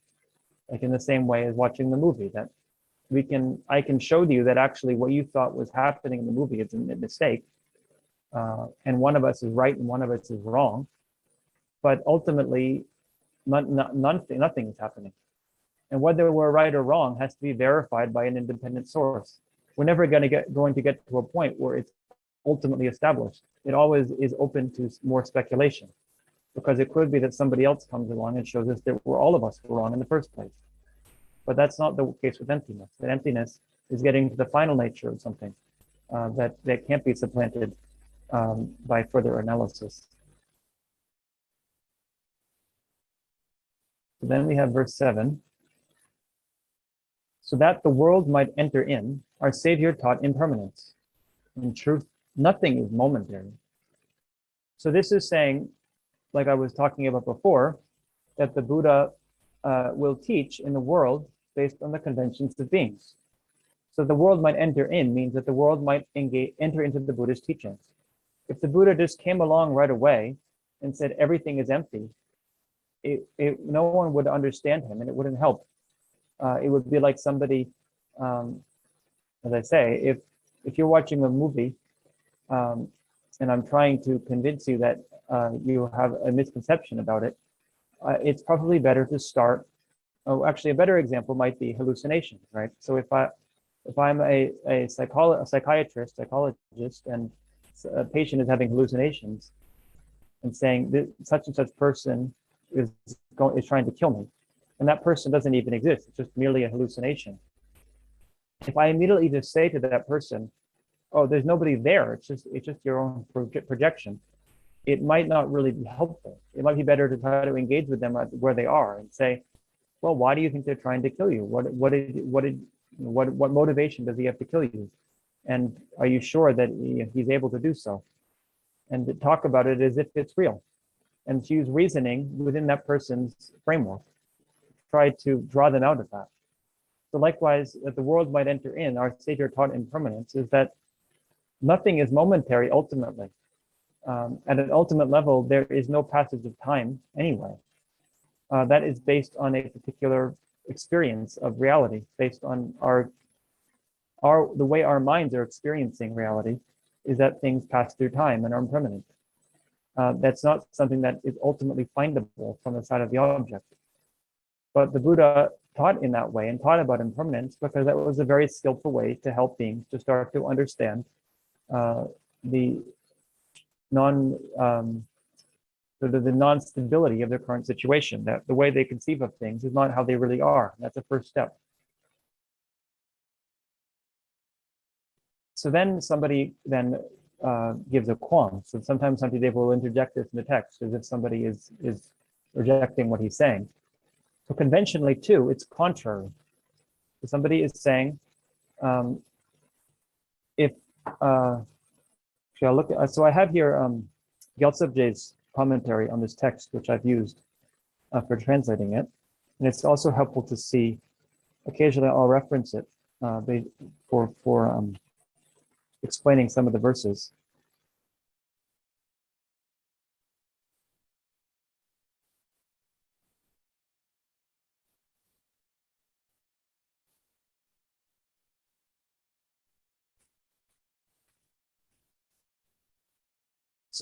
Like in the same way as watching the movie, that I can show you that actually what you thought was happening in the movie is a mistake, and one of us is right and one of us is wrong. But ultimately, nothing is happening. And whether we're right or wrong has to be verified by an independent source. We're never going to get to a point where it's ultimately established. It always is open to more speculation, because it could be that somebody else comes along and shows us that all of us were wrong in the first place. But that's not the case with emptiness. That emptiness is getting to the final nature of something that can't be supplanted by further analysis. So then we have verse 7. So that the world might enter in, our Savior taught impermanence. In truth, nothing is momentary. So this is saying, like I was talking about before, that the Buddha will teach in the world based on the conventions of beings. So the world might enter in means that the world might enter into the Buddhist teachings. If the Buddha just came along right away and said everything is empty, no one would understand him and it wouldn't help. It would be like somebody, as I say, if you're watching a movie and I'm trying to convince you that you have a misconception about it, it's probably better to start. Oh, actually, a better example might be hallucinations, right? So if I'm a psychiatrist, psychologist, and a patient is having hallucinations and saying that such and such person is trying to kill me, and that person doesn't even exist, it's just merely a hallucination. If I immediately just say to that person, oh, there's nobody there, it's just your own projection, it might not really be helpful. It might be better to try to engage with them where they are and say, well, why do you think they're trying to kill you? What motivation does he have to kill you? And are you sure that he's able to do so? And to talk about it as if it's real, and to use reasoning within that person's framework. Try to draw them out of that. So likewise, that the world might enter in, our Savior taught impermanence, is that nothing is momentary ultimately. At an ultimate level, there is no passage of time anyway. That is based on a particular experience of reality, based on the way our minds are experiencing reality, is that things pass through time and are impermanent. That's not something that is ultimately findable from the side of the object. But the Buddha taught in that way and taught about impermanence because that was a very skillful way to help beings to start to understand the non-stability of their current situation, that the way they conceive of things is not how they really are. That's the first step. So then somebody gives a qualm. So sometimes Shantideva will interject this in the text as if somebody is rejecting what he's saying. So conventionally too, it's contrary. So somebody is saying, so I have here Gyaltsabje's commentary on this text, which I've used for translating it. And it's also helpful to see, occasionally I'll reference it for explaining some of the verses.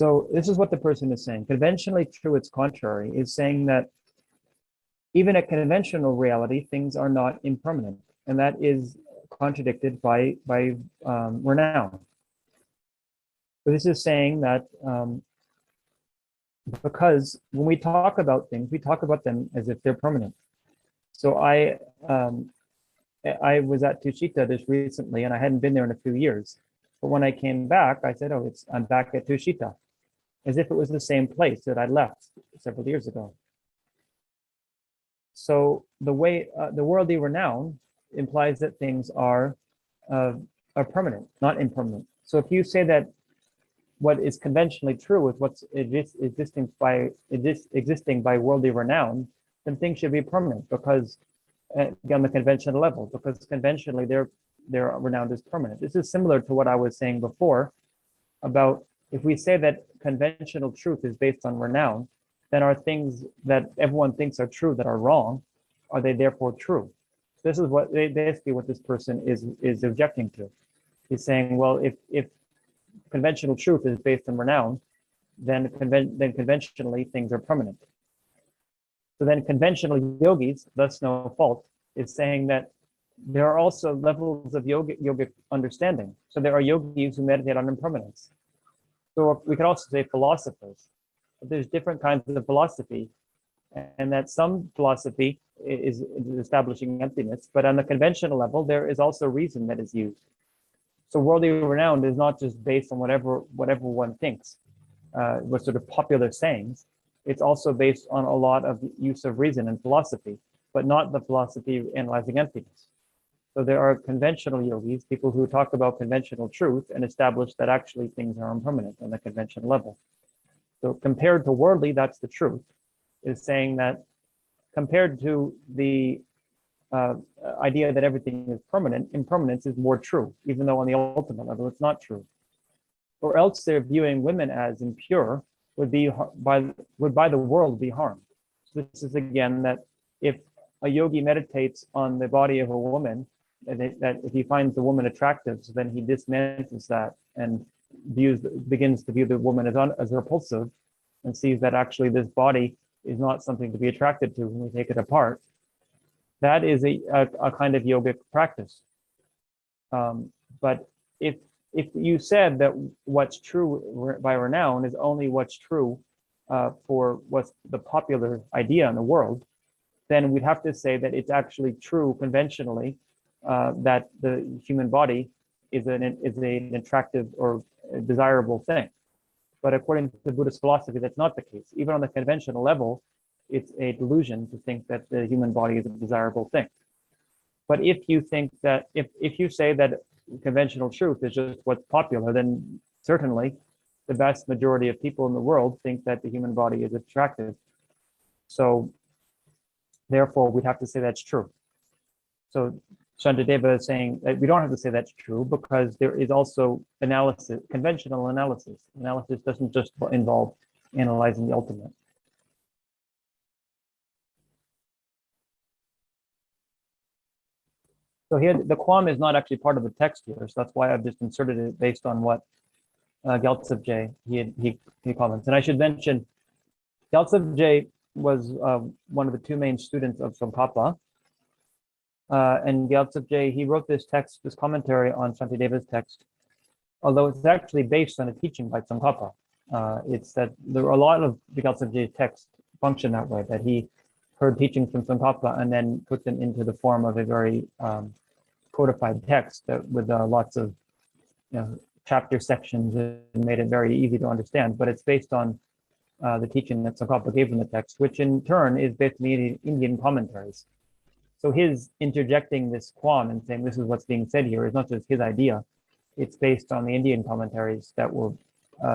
So this is what the person is saying. Conventionally true, its contrary, is saying that even at conventional reality, things are not impermanent, and that is contradicted by renown. So this is saying that because when we talk about things, we talk about them as if they're permanent. So I was at Tushita just recently, and I hadn't been there in a few years. But when I came back, I said, "Oh, I'm back at Tushita," as if it was the same place that I left several years ago. So the way the worldly renown implies that things are permanent, not impermanent. So if you say that what is conventionally true is what's existing by worldly renown, then things should be permanent because on the conventional level, because conventionally they're renowned as permanent. This is similar to what I was saying before about if we say that conventional truth is based on renown, then are things that everyone thinks are true that are wrong, are they therefore true? This is what basically what this person is objecting to. He's saying, well, if conventional truth is based on renown, then conventionally things are permanent. So then conventional yogis, thus no fault, is saying that there are also levels of yogic understanding. So there are yogis who meditate on impermanence. So we could also say philosophers. But there's different kinds of philosophy, and that some philosophy is establishing emptiness, but on the conventional level, there is also reason that is used. So worldly renown is not just based on whatever one thinks, what sort of popular sayings. It's also based on a lot of the use of reason and philosophy, but not the philosophy analyzing emptiness. So there are conventional yogis, people who talk about conventional truth and establish that actually things are impermanent on the conventional level. So compared to worldly, that's the truth, is saying that compared to the idea that everything is permanent, impermanence is more true, even though on the ultimate level it's not true. Or else they're viewing women as impure would by the world be harmed. So this is again that if a yogi meditates on the body of a woman, that if he finds the woman attractive, so then he dismantles that and begins to view the woman as repulsive, and sees that actually this body is not something to be attracted to when we take it apart. That is a kind of yogic practice. But if you said that what's true by renown is only what's true for what's the popular idea in the world, then we'd have to say that it's actually true conventionally that the human body is an attractive or desirable thing. But according to Buddhist philosophy, that's not the case. Even on the conventional level, it's a delusion to think that the human body is a desirable thing. But if you think that, if you say that conventional truth is just what's popular, then certainly the vast majority of people in the world think that the human body is attractive. So therefore, we'd have to say that's true. So Shantideva is saying that we don't have to say that's true because there is also analysis, conventional analysis. Analysis doesn't just involve analyzing the ultimate. So here, the quam is not actually part of the text here, so that's why I've just inserted it based on what Gyaltsab he comments. And I should mention, Gyaltsab was one of the two main students of Tsongkhapa. And Gyaltsab he wrote this commentary on Shantideva's text, although it's actually based on a teaching by Tsongkhapa. It's that there are a lot of the Gyaltsab text function that way, that he heard teachings from Tsongkhapa and then put them into the form of a very codified text with lots of chapter sections and made it very easy to understand. But it's based on the teaching that Tsongkhapa gave in the text, which in turn is based on the Indian commentaries. So his interjecting this quam and saying this is what's being said here is not just his idea. It's based on the Indian commentaries that were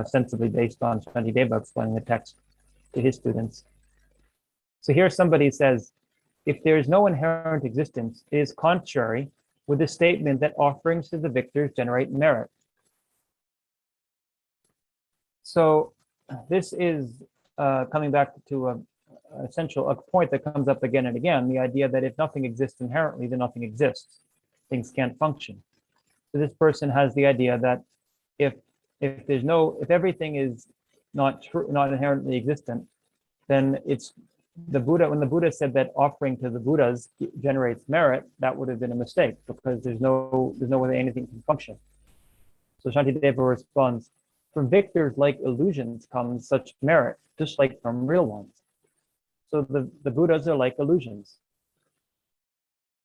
sensibly based on Shantideva explaining the text to his students. So here somebody says, if there is no inherent existence, it is contrary with the statement that offerings to the victors generate merit. So this is coming back to a point that comes up again and again, the idea that if nothing exists inherently, then nothing exists. Things can't function. So this person has the idea that if everything is not true, not inherently existent, then it's the Buddha. When the Buddha said that offering to the Buddhas generates merit, that would have been a mistake, because there's no way anything can function. So Shantideva responds, from victors like illusions comes such merit, just like from real ones. So the Buddhas are like illusions.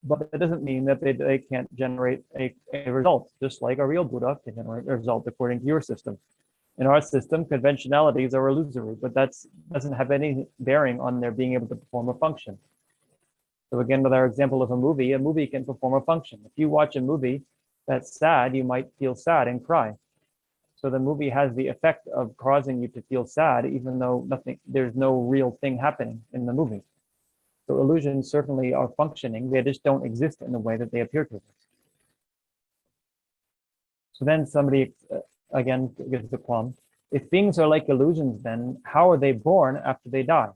But that doesn't mean that they can't generate a result, just like a real Buddha can generate a result according to your system. In our system, conventionalities are illusory, but that doesn't have any bearing on their being able to perform a function. So again, with our example of a movie can perform a function. If you watch a movie that's sad, you might feel sad and cry. So the movie has the effect of causing you to feel sad, even though there's no real thing happening in the movie. So illusions certainly are functioning, they just don't exist in the way that they appear to us. So then somebody, again, gives the qualm. If beings are like illusions, then how are they born after they die?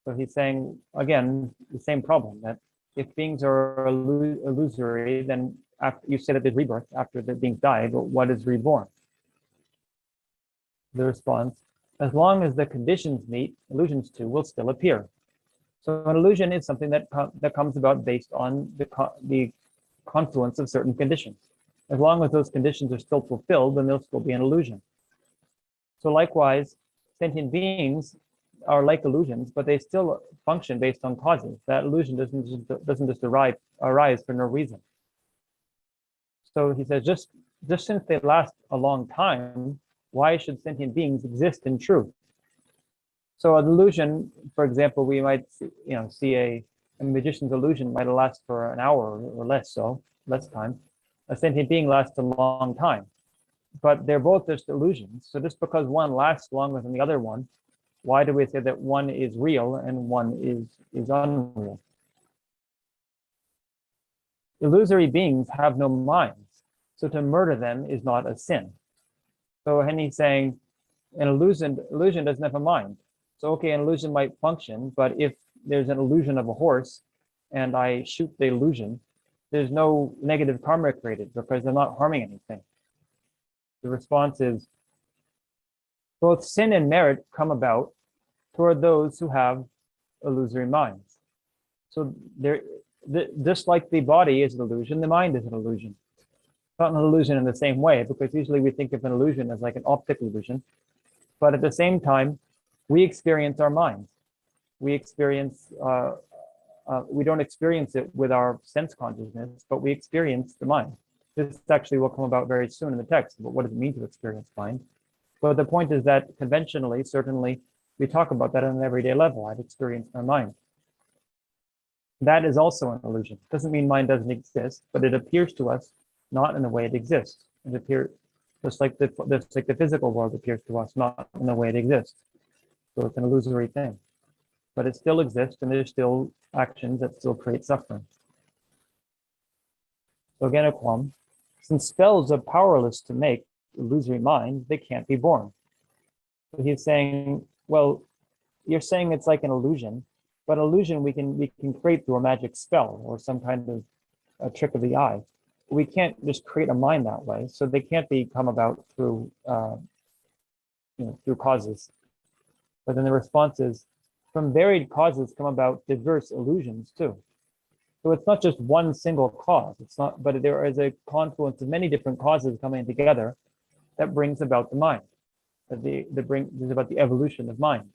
So he's saying, again, the same problem, that if beings are illusory, then after you say that there's rebirth after the beings die, but what is reborn? The response, as long as the conditions meet, illusions too will still appear. So an illusion is something that comes about based on the confluence of certain conditions. As long as those conditions are still fulfilled, then there'll still be an illusion. So likewise, sentient beings are like illusions, but they still function based on causes. That illusion doesn't just arise for no reason. So he says, just since they last a long time, why should sentient beings exist in truth? So an illusion, for example, we might see a magician's illusion might last for an hour or less time. A sentient being lasts a long time, but they're both just illusions. So just because one lasts longer than the other one, why do we say that one is real and one is unreal? Illusory beings have no minds, so to murder them is not a sin. So he's saying an illusion doesn't have a mind. So okay, an illusion might function, but if there's an illusion of a horse and I shoot the illusion, there's no negative karma created because they're not harming anything. The response is, both sin and merit come about toward those who have illusory minds. So just like the body is an illusion, the mind is an illusion. It's not an illusion in the same way, because usually we think of an illusion as like an optical illusion. But at the same time, we experience our minds. We don't experience it with our sense consciousness, but we experience the mind. This actually will come about very soon in the text, but what does it mean to experience mind? But the point is that conventionally, certainly, we talk about that on an everyday level. I've experienced my mind. That is also an illusion. It doesn't mean mind doesn't exist, but it appears to us not in the way it exists. It appears just like the physical world appears to us, not in the way it exists. So it's an illusory thing, but it still exists, and there's still actions that still create suffering. So again, a qualm. Since spells are powerless to make illusory minds, they can't be born. So he's saying, well, you're saying it's like an illusion, but illusion we can create through a magic spell or some kind of a trick of the eye. We can't just create a mind that way, so they can't come about through through causes. But then the response is, from varied causes come about diverse illusions too. So it's not just one single cause. It's not, but there is a confluence of many different causes coming together that brings about the mind. Is about the evolution of mind.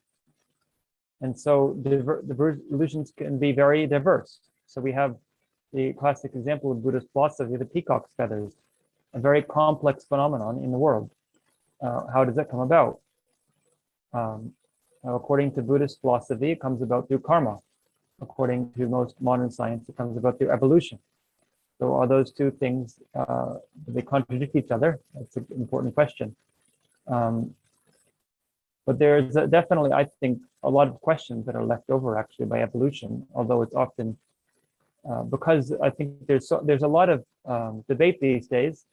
And so diverse illusions can be very diverse. So we have the classic example of Buddhist philosophy, the peacock's feathers, a very complex phenomenon in the world. How does that come about? According to Buddhist philosophy, it comes about through karma. According to most modern science, it comes about through evolution. So are those two things, do they contradict each other? That's an important question. But there's definitely, I think, a lot of questions that are left over actually by evolution, although it's often, because I think there's a lot of debate these days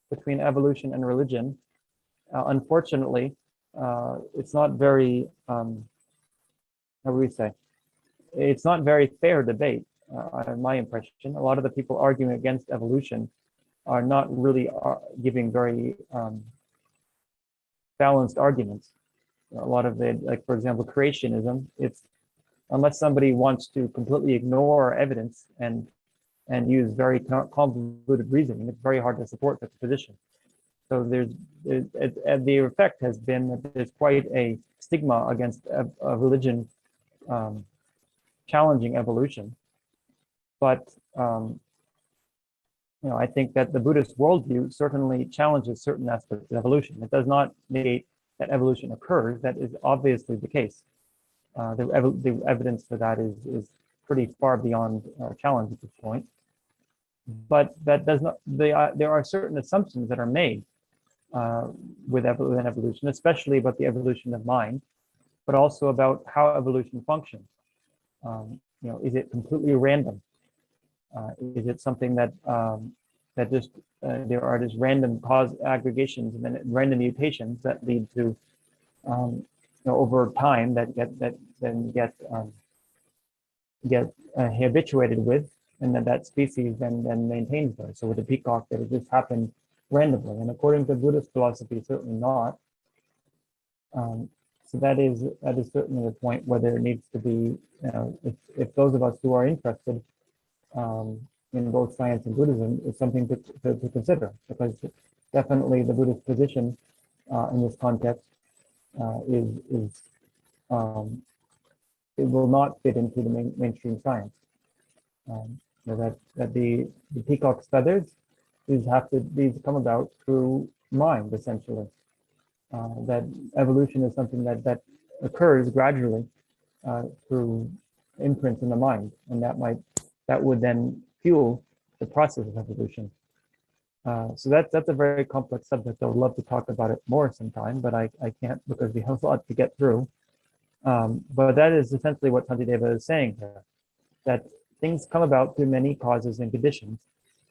between evolution and religion. Unfortunately, it's not very, how do we say? It's not very fair debate, in my impression. A lot of the people arguing against evolution are not really giving very balanced arguments. a lot of the, like for example, creationism, it's unless somebody wants to completely ignore evidence and use very convoluted reasoning, it's very hard to support that position. So the effect has been that there's quite a stigma against a religion challenging evolution. But I think that the Buddhist worldview certainly challenges certain aspects of evolution. It does not negate that evolution occurs. That is obviously the case. The evidence for that is pretty far beyond challenge at this point. But that does not. There are certain assumptions that are made within evolution, especially about the evolution of mind, but also about how evolution functions. Is it completely random? Is it something that just there are just random cause aggregations and then random mutations that lead to over time that get habituated with, and that species then maintains there. So with the peacock, that it just happened randomly, and according to Buddhist philosophy, certainly not. So that is certainly the point where there needs to be, if those of us who are interested in both science and Buddhism, is something to consider, because definitely the Buddhist position in this context it will not fit into the mainstream science. That the peacock's feathers these come about through mind, essentially. That evolution is something that occurs gradually through imprints in the mind, and that would then fuel the process of evolution. So that's a very complex subject. I would love to talk about it more sometime, but I can't because we have a lot to get through. But that is essentially what Shantideva is saying here, that things come about through many causes and conditions,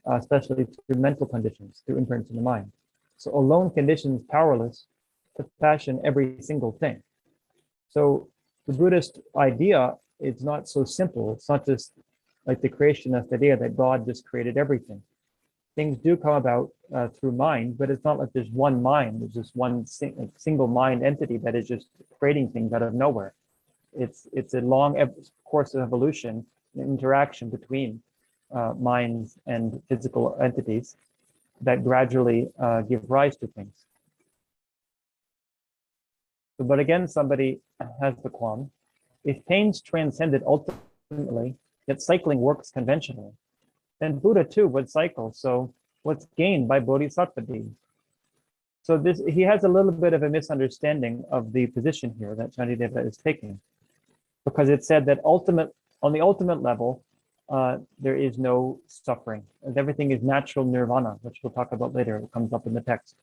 especially through mental conditions, through imprints in the mind. So alone conditions powerless to fashion every single thing. So the Buddhist idea is not so simple. It's not just like the creationist idea that God just created everything. Things do come about through mind, but it's not like there's one mind. There's just one single mind entity that is just creating things out of nowhere. It's a long course of evolution, an interaction between minds and physical entities that gradually give rise to things. But again, somebody has the qualm. If pains transcended ultimately, yet cycling works conventionally, then Buddha too would cycle. So what's gained by Bodhisattva deeds? So he has a little bit of a misunderstanding of the position here that Shantideva is taking, because it said that on the ultimate level, there is no suffering. Everything is natural nirvana, which we'll talk about later. It comes up in the text.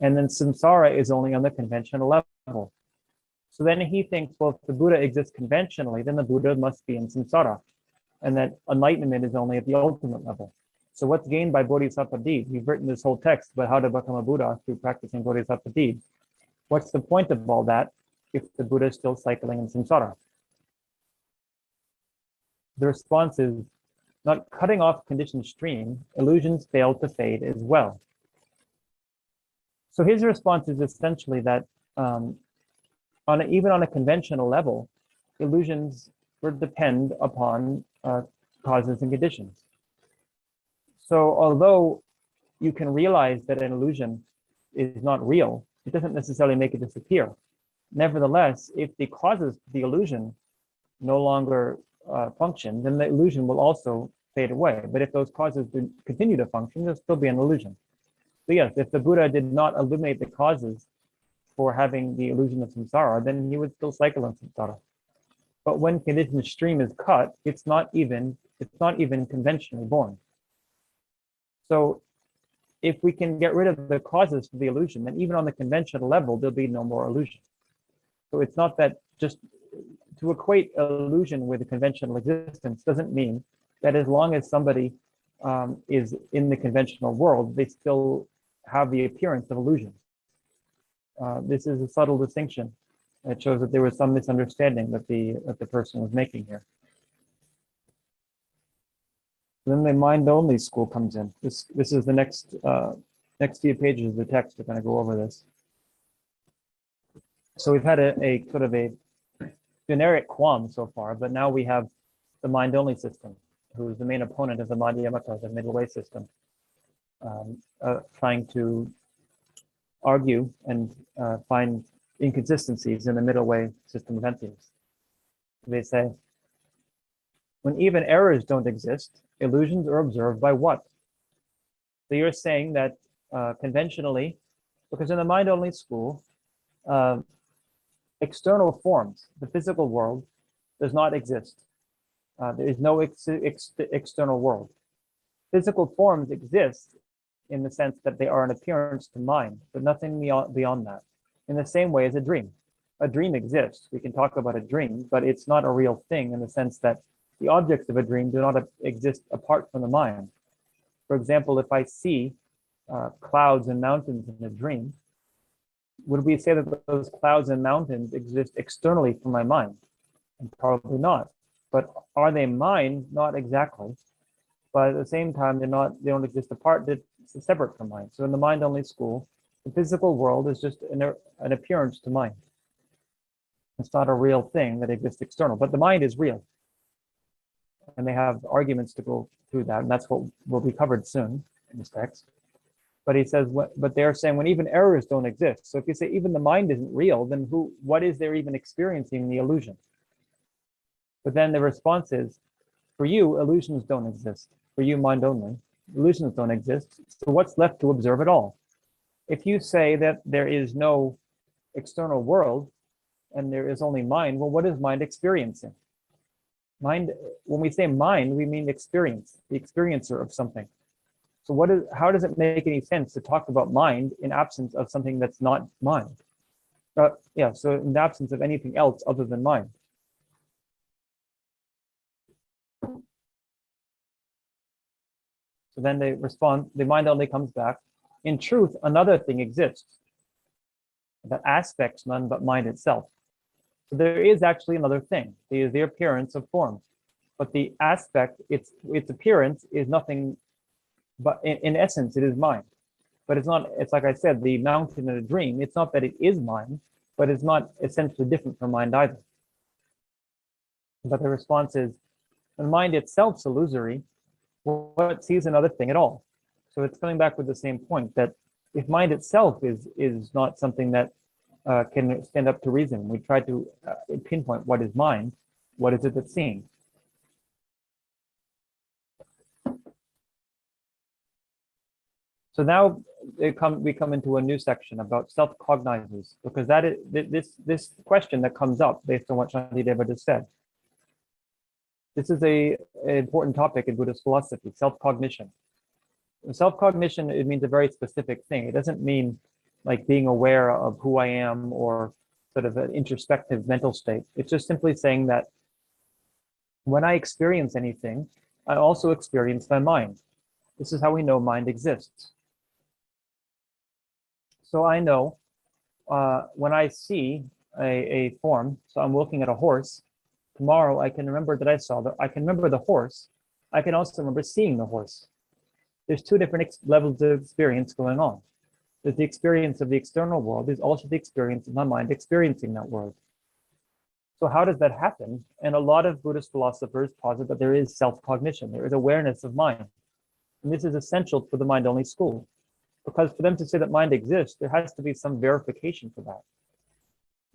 And then samsara is only on the conventional level. So then he thinks, well, if the Buddha exists conventionally, then the Buddha must be in samsara, and that enlightenment is only at the ultimate level. So what's gained by Bodhisattva deeds? We've written this whole text about how to become a Buddha through practicing Bodhisattva deeds. What's the point of all that if the Buddha is still cycling in samsara? The response is, not cutting off conditioned stream, illusions fail to fade as well. So his response is essentially that even on a conventional level, illusions would depend upon causes and conditions. So although you can realize that an illusion is not real, it doesn't necessarily make it disappear. Nevertheless, if the causes of the illusion no longer function, then the illusion will also fade away. But if those causes continue to function, there'll still be an illusion. So yes, if the Buddha did not illuminate the causes for having the illusion of samsara, then he would still cycle in samsara. But when conditioned stream is cut, it's not even conventionally born. So if we can get rid of the causes for the illusion, then even on the conventional level, there'll be no more illusion. So it's not that just to equate illusion with a conventional existence doesn't mean that as long as somebody is in the conventional world, they still have the appearance of illusion. This is a subtle distinction. It shows that there was some misunderstanding that the person was making here. Then the mind-only school comes in. This is the next few pages of the text. We're going to go over this. So we've had a sort of a generic qualm so far, but now we have the mind-only system, who is the main opponent of the Madhyamaka, the middle way system, trying to argue and find inconsistencies in the middle way system of emptiness. They say, when even errors don't exist, illusions are observed by what? So you're saying that conventionally, because in the mind-only school, external forms, the physical world, does not exist. There is no external world. Physical forms exist in the sense that they are an appearance to mind, but nothing beyond that. In the same way as a dream. A dream exists. We can talk about a dream, but it's not a real thing in the sense that the objects of a dream do not exist apart from the mind. For example, if I see clouds and mountains in a dream, would we say that those clouds and mountains exist externally from my mind? And probably not. But are they mine? Not exactly. But at the same time, they don't exist apart, they're separate from mind. So in the mind-only school, the physical world is just an appearance to mind. It's not a real thing that exists external, but the mind is real. And they have arguments to go through that, and that's what will be covered soon in this text. But he says, but they're saying when even errors don't exist. So if you say even the mind isn't real, then what is there even experiencing the illusion? But then the response is, for you, illusions don't exist. For you, mind only, illusions don't exist. So what's left to observe at all? If you say that there is no external world and there is only mind, well, what is mind experiencing? Mind, when we say mind, we mean experience, the experiencer of something. So how does it make any sense to talk about mind in absence of something that's not mind? So in the absence of anything else other than mind. So then they respond, the mind only comes back. In truth, another thing exists that aspects none but mind itself. So there is actually another thing. It is the appearance of forms. But the aspect, its appearance is nothing but in essence, it is mind. But it's not, it's like I said, the mountain in a dream, it's not that it is mind, but it's not essentially different from mind either. But the response is, when mind itself is illusory, what sees another thing at all? So it's coming back with the same point that if mind itself is not something that can stand up to reason, we try to pinpoint what is mind, what is it that's seen? So now we come into a new section about self-cognizers, because that is this question that comes up based on what Shantideva just said. This is an important topic in Buddhist philosophy, self-cognition. Self-cognition, it means a very specific thing. It doesn't mean like being aware of who I am or sort of an introspective mental state. It's just simply saying that when I experience anything, I also experience my mind. This is how we know mind exists. So I know when I see a form, so I'm looking at a horse, tomorrow I can remember that I can remember the horse. I can also remember seeing the horse. There's two different levels of experience going on. There's the experience of the external world. There's also the experience of my mind experiencing that world. So how does that happen? And a lot of Buddhist philosophers posit that there is self-cognition. There is awareness of mind. And this is essential for the mind-only school. Because for them to say that mind exists, there has to be some verification for that.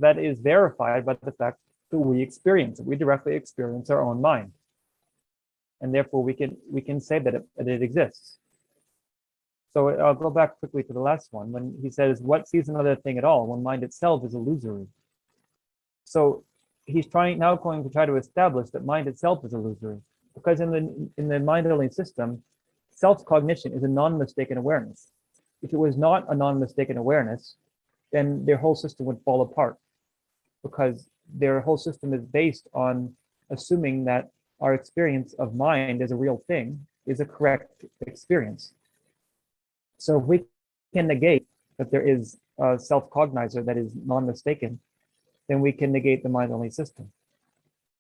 That is verified by the fact that we experience it. We directly experience our own mind. And therefore we can say that it exists. So I'll go back quickly to the last one when he says, what sees another thing at all when mind itself is illusory? So he's now going to try to establish that mind itself is illusory, because in the mind-only system, self-cognition is a non-mistaken awareness. If it was not a non-mistaken awareness, then their whole system would fall apart, because their whole system is based on assuming that our experience of mind as a real thing is a correct experience. So if we can negate that there is a self-cognizer that is non-mistaken, then we can negate the mind-only system.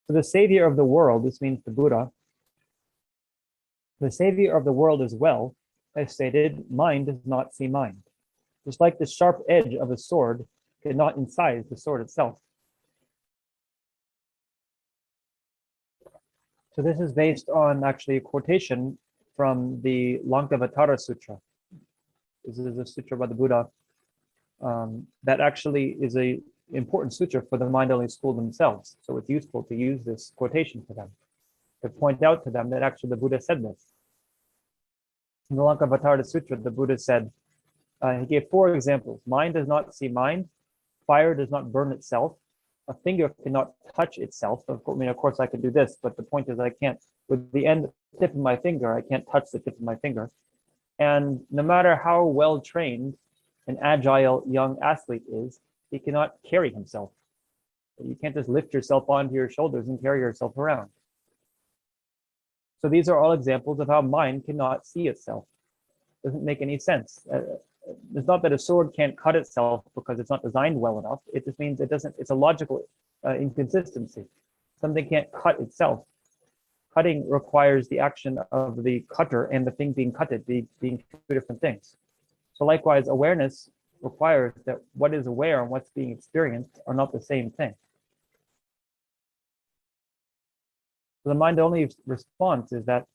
So the savior of the world, this means the Buddha, the savior of the world as well, as stated, mind does not see mind. Just like the sharp edge of a sword cannot incise the sword itself. So this is based on actually a quotation from the Lankavatara Sutra. This is a sutra by the Buddha that actually is a important sutra for the mind-only school themselves. So it's useful to use this quotation for them, to point out to them that actually the Buddha said this. In the Lankavatara Sutra, the Buddha said, he gave 4 examples. Mind does not see mind. Fire does not burn itself. A finger cannot touch itself. Of course, I could do this, but the point is I can't, with the tip of my finger, I can't touch the tip of my finger. And no matter how well trained an agile young athlete is, he cannot carry himself. You can't just lift yourself onto your shoulders and carry yourself around. So these are all examples of how mind cannot see itself. Doesn't make any sense. It's not that a sword can't cut itself because it's not designed well enough. It just means it doesn't. It's a logical inconsistency. Something can't cut itself. Cutting requires the action of the cutter and the thing being cutted being 2 different things. So likewise, awareness requires that what is aware and what's being experienced are not the same thing. So the mind-only response is that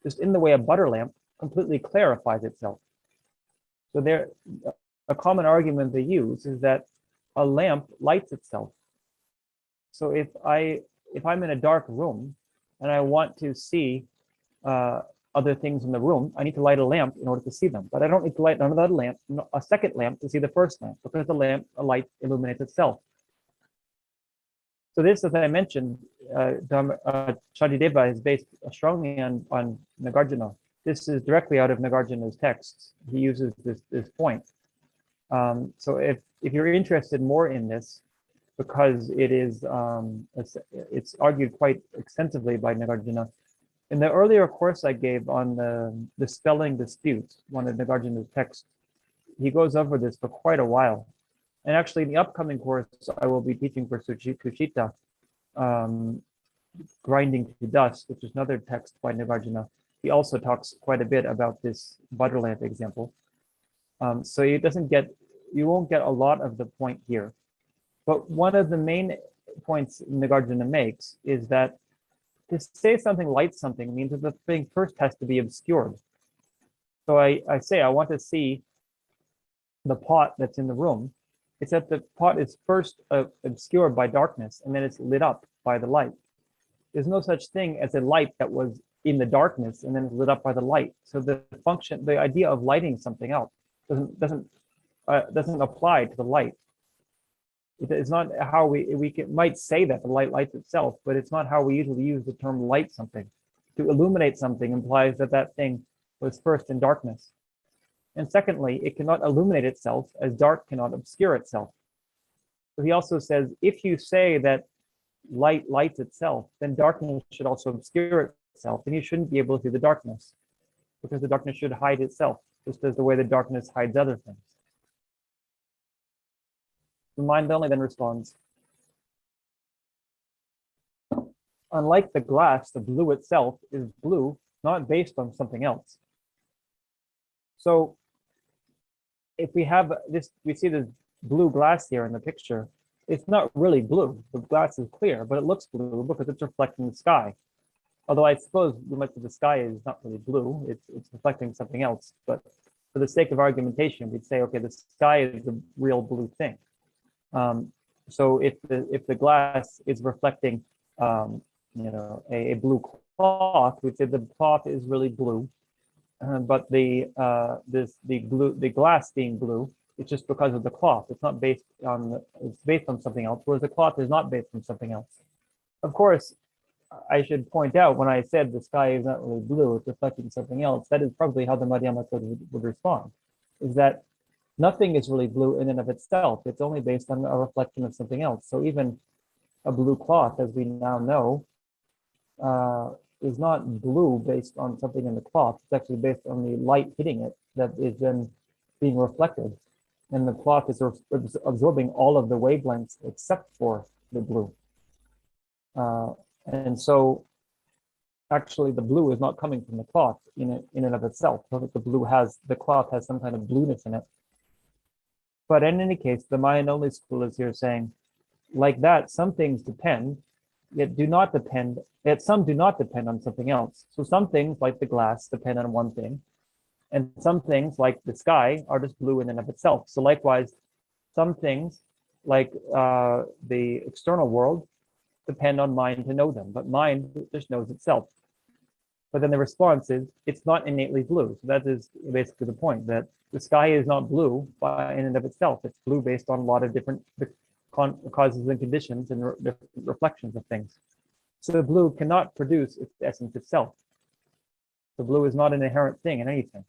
just in the way a butter lamp completely clarifies itself. So a common argument they use is that a lamp lights itself. So if I'm in a dark room and I want to see other things in the room, I need to light a lamp in order to see them. But I don't need to light another lamp, a second lamp, to see the first lamp, because the light illuminates itself. So this, as I mentioned, Shantideva is based strongly on Nagarjuna. This is directly out of Nagarjuna's texts. He uses this point. So if you're interested more in this, because it is it's argued quite extensively by Nagarjuna. In the earlier course I gave on the spelling disputes, one of Nagarjuna's texts, he goes over this for quite a while. And actually, in the upcoming course, I will be teaching for Kushita, Grinding to Dust, which is another text by Nagarjuna. He also talks quite a bit about this butter lamp example. So you won't get a lot of the point here. But one of the main points Nagarjuna makes is that to say something lights something means that the thing first has to be obscured. So I say I want to see the pot that's in the room. It's that the pot is first obscured by darkness and then it's lit up by the light. There's no such thing as a light that was in the darkness and then it's lit up by the light. So the idea of lighting something else doesn't apply to the light. It's not how might say that the light lights itself, but it's not how we usually use the term light something. To illuminate something implies that thing was first in darkness. And secondly, it cannot illuminate itself as dark cannot obscure itself. So he also says, if you say that light lights itself, then darkness should also obscure itself, and you shouldn't be able to see the darkness, because the darkness should hide itself, just as the way the darkness hides other things. The mind only then responds, unlike the glass, the blue itself is blue, not based on something else. So if we have this, we see this blue glass here in the picture, it's not really blue. The glass is clear, but it looks blue because it's reflecting the sky. Although I suppose we might say the sky is not really blue, it's reflecting something else. But for the sake of argumentation, we'd say, okay, the sky is the real blue thing. So if the glass is reflecting, a blue cloth, we'd say the cloth is really blue, but the glass being blue, it's just because of the cloth. It's not based on it's based on something else, whereas the cloth is not based on something else. Of course, I should point out when I said the sky is not really blue, it's reflecting something else. That is probably how the Madhyamaka would respond, is that nothing is really blue in and of itself. It's only based on a reflection of something else. So even a blue cloth, as we now know, is not blue based on something in the cloth. It's actually based on the light hitting it that is then being reflected. And the cloth is absorbing all of the wavelengths except for the blue. And so actually the blue is not coming from the cloth in and of itself. So that the cloth has some kind of blueness in it. But in any case, the mind-only school is here saying, like that, some things depend, yet some do not depend on something else. So some things, like the glass, depend on one thing, and some things, like the sky, are just blue in and of itself. So likewise, some things, like the external world, depend on mind to know them, but mind just knows itself. But then the response is, it's not innately blue. So that is basically the point, that the sky is not blue by in and of itself. It's blue based on a lot of different causes and conditions and different reflections of things. So the blue cannot produce its essence itself. The blue is not an inherent thing in anything.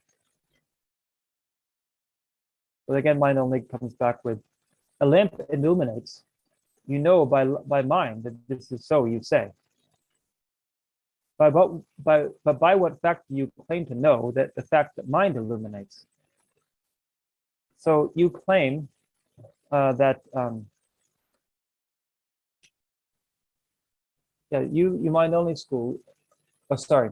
But again, mind only comes back with, a lamp illuminates. You know by mind that this is so, you say. But by what fact do you claim to know that the fact that mind illuminates? So you claim that you mind only school. Oh, sorry.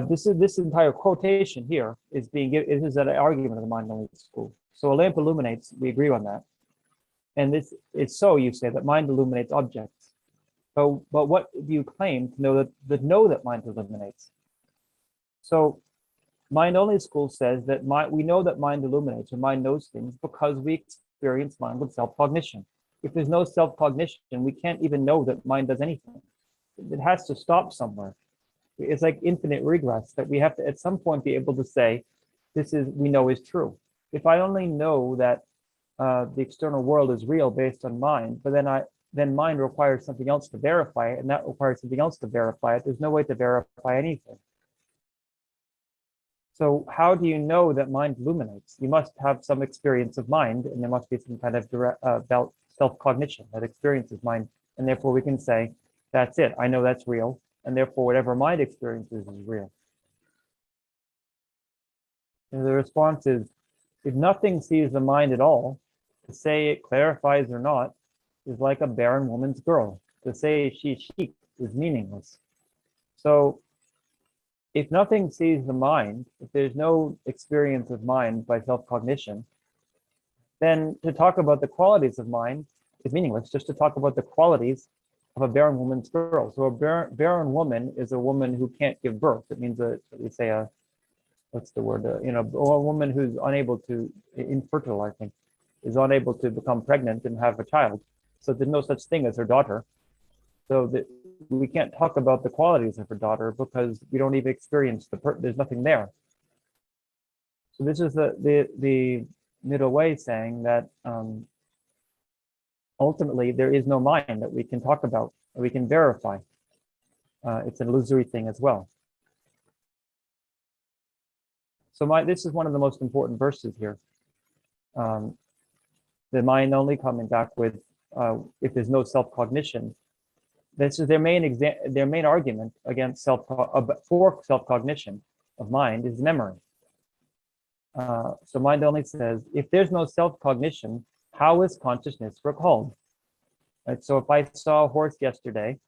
This entire quotation here is being given. It is an argument of the mind only school. So a lamp illuminates. We agree on that. And this is so, you say, that mind illuminates objects. But what do you claim to know that mind illuminates? So mind only school says that we know that mind illuminates, or mind knows things, because we experience mind with self-cognition. If there's no self-cognition, we can't even know that mind does anything. It has to stop somewhere. It's like infinite regress, that we have to at some point be able to say, we know is true. If I only know that the external world is real based on mind, but then mind requires something else to verify it, and that requires something else to verify it. There's no way to verify anything. So how do you know that mind illuminates? You must have some experience of mind, and there must be some kind of direct self-cognition that experiences mind, and therefore we can say, that's it, I know that's real, and therefore whatever mind experiences is real. And the response is, if nothing sees the mind at all, to say it clarifies or not is like a barren woman's girl. To say she's chic is meaningless. So if nothing sees the mind, if there's no experience of mind by self-cognition, then to talk about the qualities of mind is meaningless, just to talk about the qualities of a barren woman's girl. So a barren woman is a woman who can't give birth. It means we say what's the word? A woman who's unable to, infertile, I think, is unable to become pregnant and have a child. So there's no such thing as her daughter. So that we can't talk about the qualities of her daughter because we don't even experience there's nothing there. So this is the middle way, saying that ultimately there is no mind that we can talk about, that we can verify. It's an illusory thing as well. So this is one of the most important verses here. The mind only coming back with, if there's no self-cognition, this is their main argument against for self-cognition of mind is memory. So mind only says, if there's no self-cognition, how is consciousness recalled? Right? So if I saw a horse yesterday,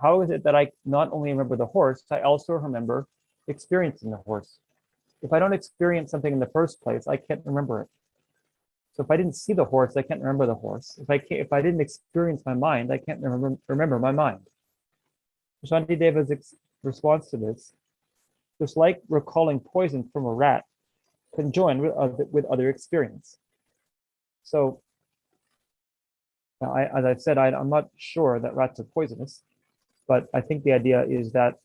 how is it that I not only remember the horse, I also remember experiencing the horse? If I don't experience something in the first place, I can't remember it. So if I didn't see the horse, I can't remember the horse. If I didn't experience my mind, I can't remember my mind. Shantideva's response to this, just like recalling poison from a rat, conjoined with other experience. So, as I've said, I'm not sure that rats are poisonous, but I think the idea is that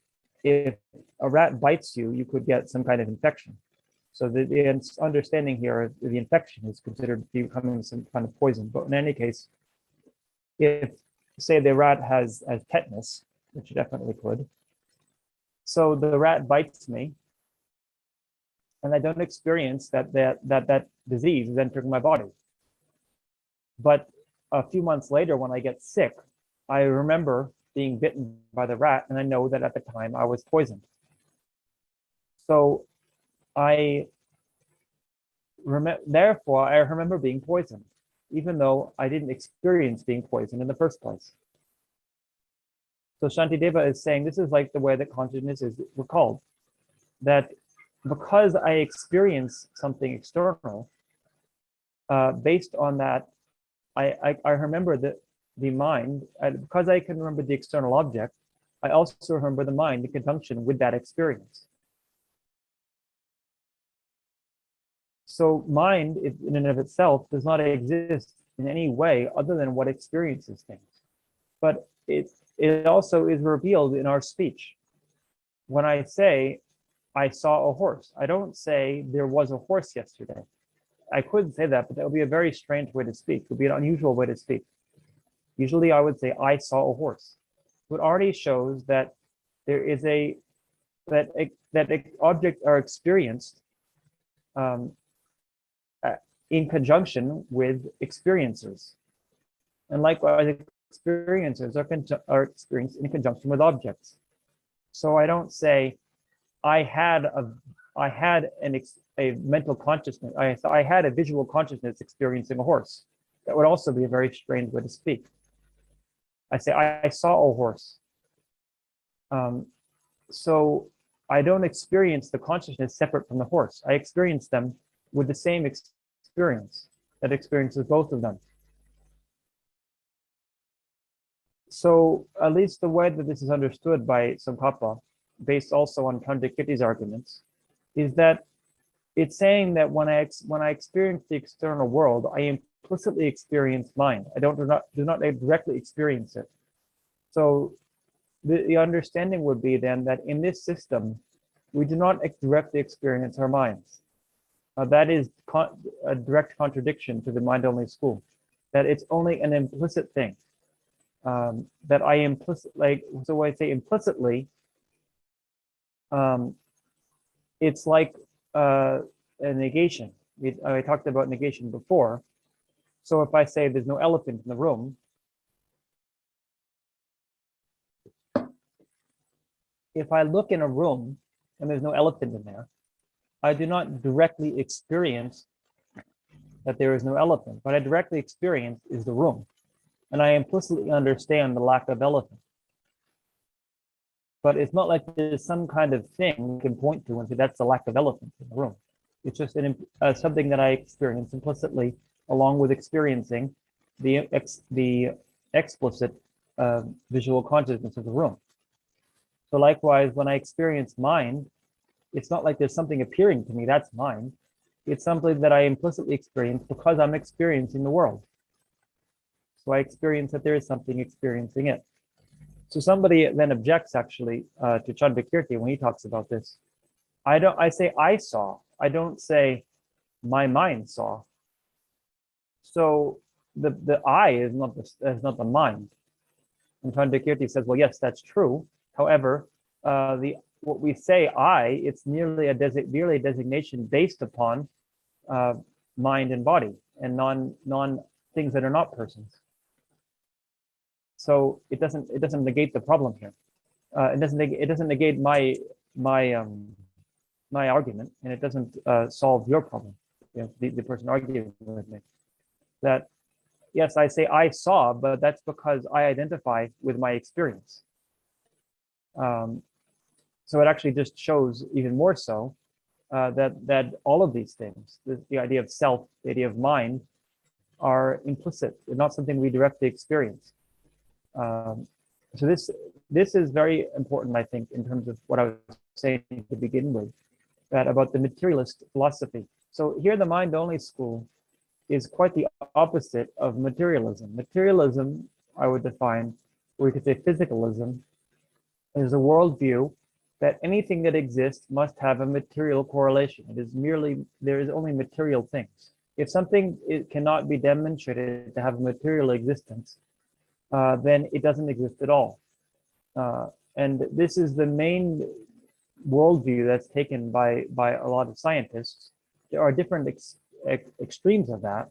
if a rat bites you, you could get some kind of infection. So the understanding here is the infection is considered becoming some kind of poison. But in any case, if, say, the rat has tetanus, which it definitely could, so the rat bites me, and I don't experience that disease is entering my body. But a few months later, when I get sick, I remember being bitten by the rat, and I know that at the time I was poisoned. So therefore, I remember being poisoned, even though I didn't experience being poisoned in the first place. So Shantideva is saying this is like the way that consciousness is recalled, that because I experience something external, based on that, I remember the mind, because I can remember the external object, I also remember the mind in conjunction with that experience. So mind, in and of itself, does not exist in any way other than what experiences things. But it also is revealed in our speech. When I say, I saw a horse, I don't say there was a horse yesterday. I could say that, but that would be a very strange way to speak. It would be an unusual way to speak. Usually I would say, I saw a horse. It already shows that there is that objects are experienced in conjunction with experiencers. And likewise, experiencers are experienced in conjunction with objects. So I don't say, I had a mental consciousness, I had a visual consciousness experiencing a horse. That would also be a very strange way to speak. I say, I saw a horse. So I don't experience the consciousness separate from the horse. I experience them with the same experience that experiences both of them. So at least the way that this is understood by Tsongkhapa, based also on Chandrakirti's arguments, is that it's saying that when I experience the external world, I implicitly experience mind. I do not directly experience it. So the understanding would be then that in this system, we do not directly experience our minds. That is a direct contradiction to the mind-only school, that it's only an implicit thing. That I so when I say implicitly, it's like a negation. I talked about negation before. So if I say there's no elephant in the room, if I look in a room and there's no elephant in there, I do not directly experience that there is no elephant. What I directly experience is the room. And I implicitly understand the lack of elephant. But it's not like there's some kind of thing you can point to and say that's the lack of elephant in the room. It's just something that I experience implicitly, along with experiencing the explicit visual consciousness of the room. So likewise, when I experience mind, it's not like there's something appearing to me, that's mind. It's something that I implicitly experience because I'm experiencing the world. So I experience that there is something experiencing it. So somebody then objects actually to Chandrakirti when he talks about this. I say I saw. I don't say my mind saw. So the I is not the mind. And Chandrakirti says, well, yes, that's true. However, what we say I, it's merely a designation based upon mind and body and non things that are not persons. So it doesn't negate the problem here. It doesn't negate my argument, and it doesn't solve your problem. You know, the person arguing with me. That yes, I say I saw, but that's because I identify with my experience. So it actually just shows even more so that all of these things, the idea of self, the idea of mind, are implicit. They're not something we directly experience. So this is very important, I think, in terms of what I was saying to begin with, that about the materialist philosophy. So here the mind-only school is quite the opposite of materialism. Materialism, I would define, or we could say physicalism, is a worldview that anything that exists must have a material correlation. There is only material things. If something cannot be demonstrated to have a material existence, then it doesn't exist at all. And this is the main worldview that's taken by a lot of scientists. There are different extremes of that.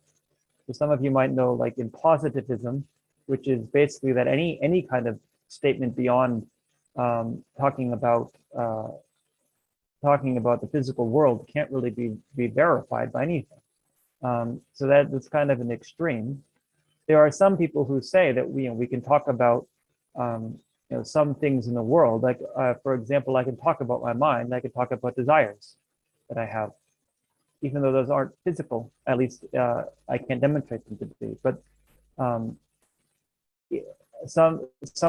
So some of you might know, like in positivism, which is basically that any kind of statement beyond talking about the physical world can't really be verified by anything. So that's kind of an extreme. There are some people who say that we can talk about some things in the world, like for example, I can talk about my mind. I can talk about desires that I have. even though those aren't physical. At least I can demonstrate them to be. But some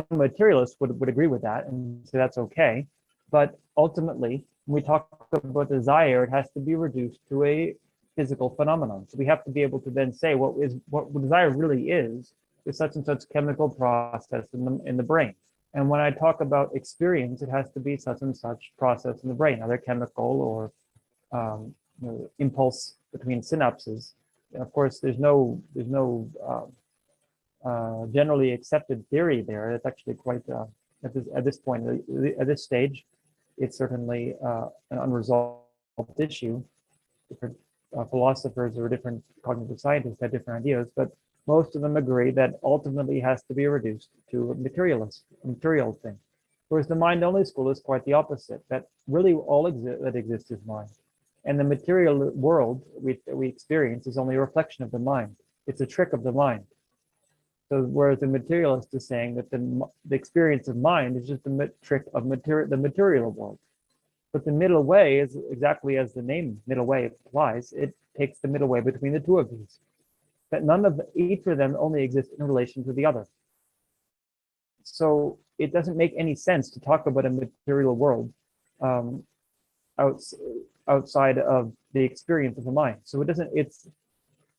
materialists would agree with that and say that's okay. But ultimately, when we talk about desire, it has to be reduced to a physical phenomenon. So we have to be able to then say what desire really is such and such chemical process in the brain. And when I talk about experience, it has to be such and such process in the brain, either chemical or impulse between synapses. And of course, there's no generally accepted theory there. It's actually quite at this point, at this stage, it's certainly an unresolved issue. Different philosophers or different cognitive scientists have different ideas, but most of them agree that ultimately has to be reduced to a material thing. Whereas the mind-only school is quite the opposite, that really all that exists is mind. And the material world we experience is only a reflection of the mind. It's a trick of the mind. So whereas the materialist is saying that the experience of mind is just a trick of the material world. But the middle way is exactly as the name middle way implies, it takes the middle way between the two of these. That each of them only exist in relation to the other. So it doesn't make any sense to talk about a material world outside of the experience of the mind. So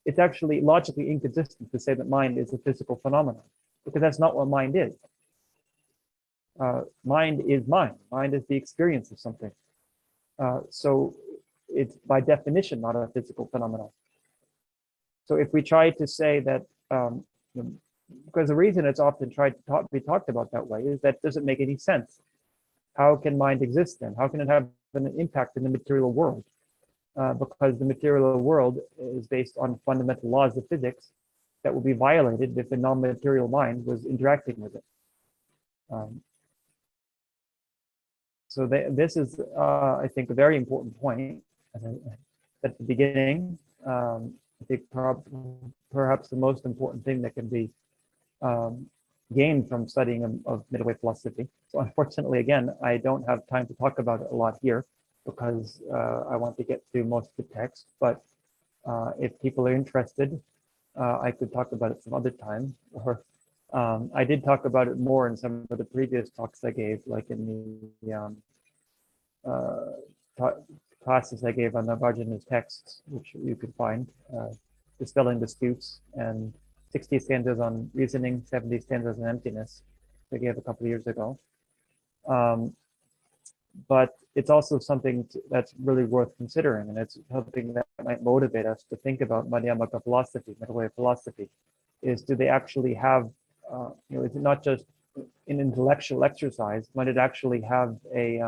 it's actually logically inconsistent to say that mind is a physical phenomenon, because that's not what mind is. Mind is mind. Mind is the experience of something. So it's by definition not a physical phenomenon. So if we try to say that, because the reason it's often tried to be talked about that way is that it doesn't make any sense. How can mind exist then? How can it have an impact in the material world? Because the material world is based on fundamental laws of physics that will be violated if the non-material mind was interacting with it. So this is, I think, a very important point at the beginning. I think perhaps the most important thing that can be gained from studying of middle way philosophy. So unfortunately, again, I don't have time to talk about it a lot here because I want to get through most of the text. But if people are interested, I could talk about it some other time. Or I did talk about it more in some of the previous talks I gave, like in the classes I gave on the Vajrayana's texts, which you could find, Dispelling Disputes, and 60 stanzas on reasoning, 70 stanzas on emptiness, I gave a couple of years ago. But it's also something that's really worth considering, and it's something that might motivate us to think about Madhyamaka philosophy, middle way philosophy. Is do they actually have, is it not just an intellectual exercise, might it actually have a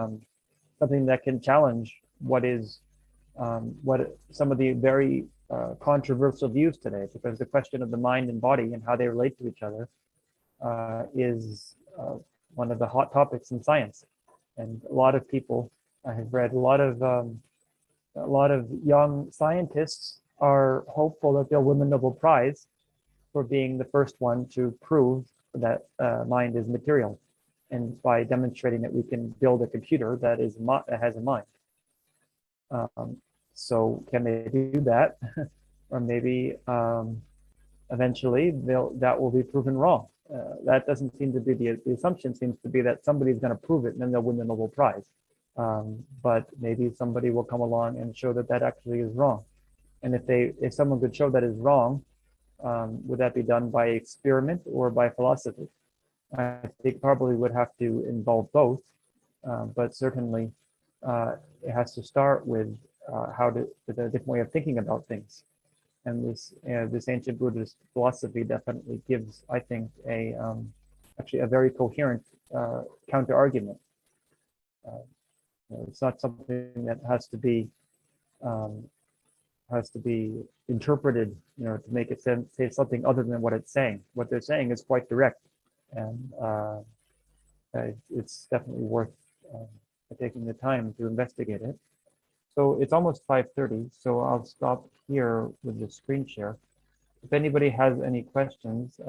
something that can challenge what some of the very controversial views today, because the question of the mind and body and how they relate to each other is one of the hot topics in science. And a lot of people, I have read a lot of young scientists are hopeful that they'll win the Nobel Prize for being the first one to prove that mind is material, and by demonstrating that we can build a computer that has a mind. So can they do that? Or maybe eventually that will be proven wrong. That doesn't seem to be the assumption. Seems to be that somebody's going to prove it and then they'll win the Nobel Prize. But maybe somebody will come along and show that actually is wrong. And if someone could show that is wrong, would that be done by experiment or by philosophy? I think probably would have to involve both, but certainly it has to start with with a different way of thinking about things. And this ancient Buddhist philosophy definitely gives, I think, actually a very coherent counter argument. It's not something that has to be interpreted, to make it say something other than what it's saying. What they're saying is quite direct, and it's definitely worth taking the time to investigate it. So it's almost 5:30, so I'll stop here with the screen share. If anybody has any questions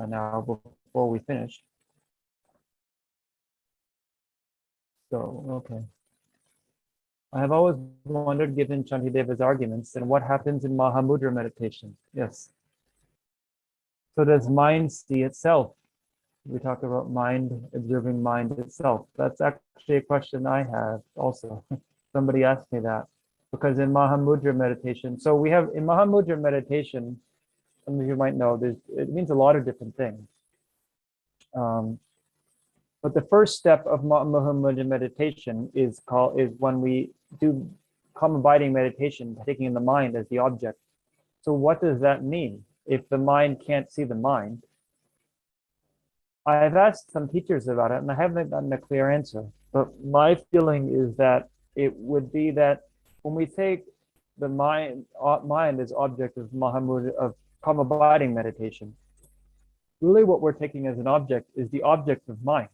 now before we finish. So, okay. I have always wondered, given Shantideva's arguments, and what happens in Mahamudra meditation. Yes. So does mind see itself? We talk about mind, observing mind itself. That's actually a question I have also. Somebody asked me that. Because in Mahamudra meditation, so we have, in Mahamudra meditation, some of you might know, it means a lot of different things. But the first step of Mahamudra meditation is when we do calm abiding meditation, taking in the mind as the object. So what does that mean? If the mind can't see the mind, I've asked some teachers about it and I haven't gotten a clear answer. But my feeling is that it would be that when we take the mind as object of Mahamudra, of calm abiding meditation, really what we're taking as an object is the object of mind.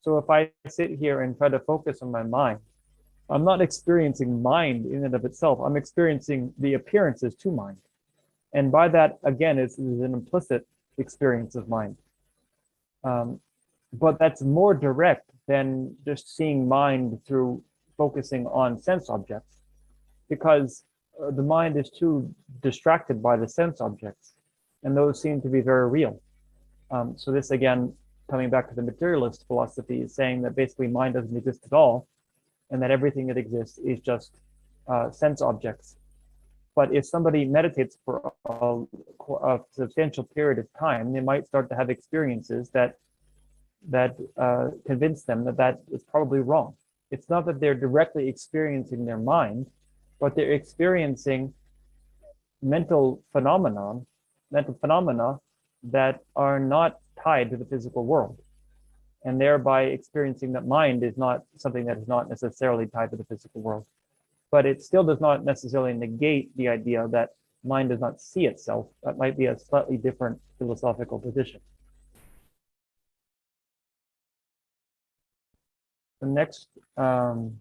So if I sit here and try to focus on my mind, I'm not experiencing mind in and of itself. I'm experiencing the appearances to mind. And by that, again, it's an implicit experience of mind. But that's more direct than just seeing mind through focusing on sense objects, because the mind is too distracted by the sense objects, and those seem to be very real. So this, again, coming back to the materialist philosophy, is saying that basically mind doesn't exist at all, and that everything that exists is just sense objects. But if somebody meditates for a substantial period of time, they might start to have experiences that convince them that is probably wrong. It's not that they're directly experiencing their mind, but they're experiencing mental phenomena that are not tied to the physical world, and thereby experiencing that mind is not something that is not necessarily tied to the physical world. But it still does not necessarily negate the idea that mind does not see itself. That might be a slightly different philosophical position. The next, from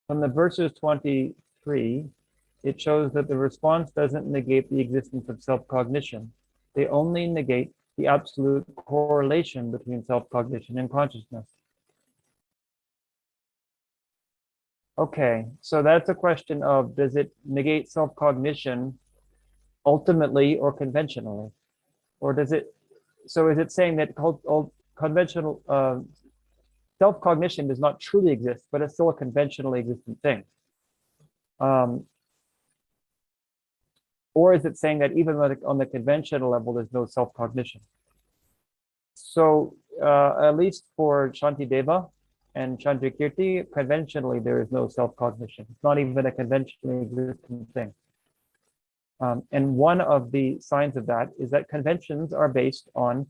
the verses 23, it shows that the response doesn't negate the existence of self-cognition. They only negate the absolute correlation between self-cognition and consciousness. Okay, so that's a question of, does it negate self-cognition ultimately or conventionally? Or does it, so is it saying that conventional, self-cognition does not truly exist, but it's still a conventionally existent thing? Or is it saying that even on the conventional level, there's no self-cognition? So at least for Shantideva and Chandrakirti, conventionally, there is no self-cognition. It's not even a conventionally existent thing. And one of the signs of that is that conventions are based on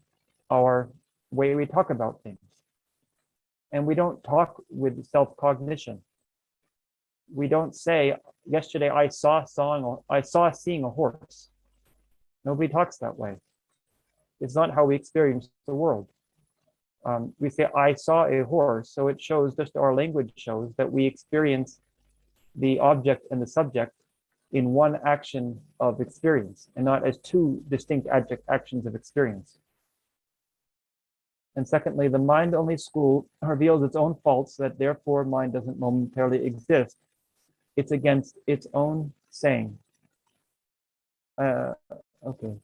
our way we talk about things. And we don't talk with self-cognition. We don't say, yesterday I saw seeing a horse. Nobody talks that way. It's not how we experience the world. We say, I saw a horse, so it shows, just our language shows that we experience the object and the subject in one action of experience, and not as two distinct actions of experience. And secondly, the mind-only school reveals its own faults, that therefore mind doesn't momentarily exist. It's against its own saying. Okay.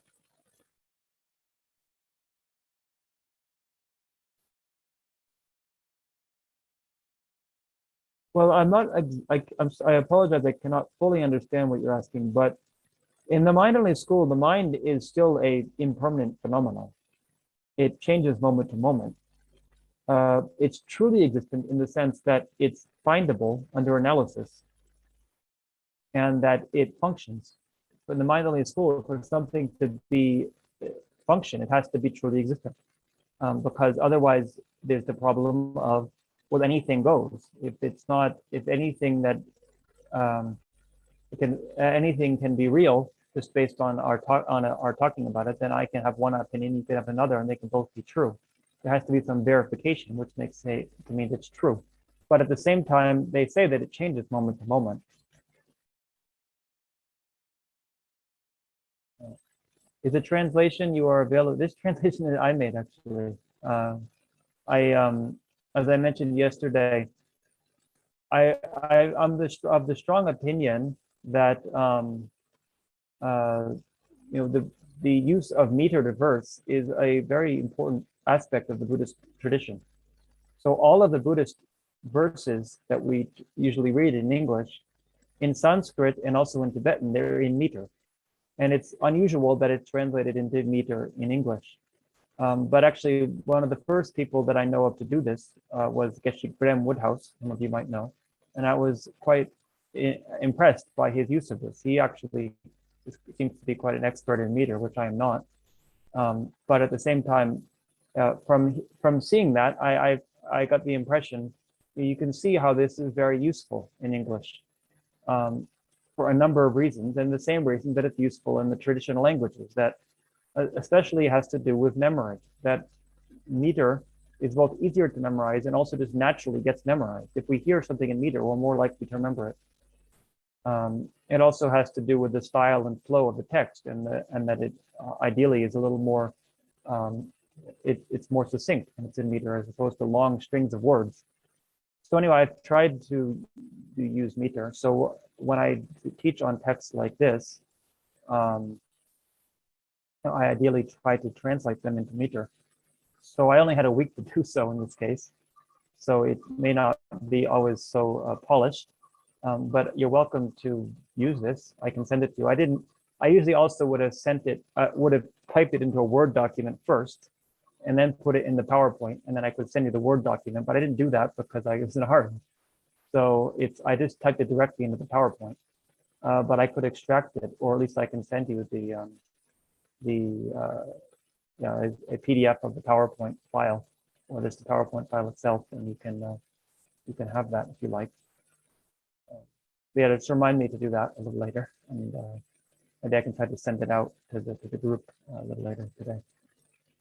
Well, I'm not, I apologize, I cannot fully understand what you're asking, but in the mind-only school, the mind is still a impermanent phenomenon. It changes moment to moment. It's truly existent in the sense that it's findable under analysis and that it functions. But in the mind-only school, for something to be function, it has to be truly existent, because otherwise there's the problem of, well, anything goes. If it's not, if anything that anything can be real just based on our talking about it, then I can have one opinion, you can have another, and they can both be true. There has to be some verification, which makes it to me that's true. But at the same time, they say that it changes moment to moment. Is a translation you are available? This translation that I made, actually. As I mentioned yesterday, I'm of the strong opinion that the use of meter to verse is a very important aspect of the Buddhist tradition. So all of the Buddhist verses that we usually read in English, in Sanskrit and also in Tibetan, they're in meter. And it's unusual that it's translated into meter in English. But actually, one of the first people that I know of to do this was Geshe Graham Woodhouse, some of you might know. And I was quite impressed by his use of this. He actually seems to be quite an expert in meter, which I am not. But at the same time, from seeing that, I got the impression you can see how this is very useful in English for a number of reasons, and the same reason that it's useful in the traditional languages, that especially has to do with memory, that meter is both easier to memorize and also just naturally gets memorized. If we hear something in meter, we're more likely to remember it. It also has to do with the style and flow of the text, and that it ideally is a little more, it's more succinct when it's in meter as opposed to long strings of words. So anyway, I've tried to use meter. So when I teach on texts like this, I ideally try to translate them into meter. So I only had a week to do so in this case. So it may not be always so polished, but you're welcome to use this. I can send it to you. I usually also would have sent it, would have typed it into a Word document first, and then put it in the PowerPoint, and then I could send you the Word document, but I didn't do that because I was in a hurry. So I just typed it directly into the PowerPoint, but I could extract it, or at least I can send you a PDF of the PowerPoint file, or just the PowerPoint file itself, and you can have that if you like. Yeah, just remind me to do that a little later, and maybe I can try to send it out to the group a little later today.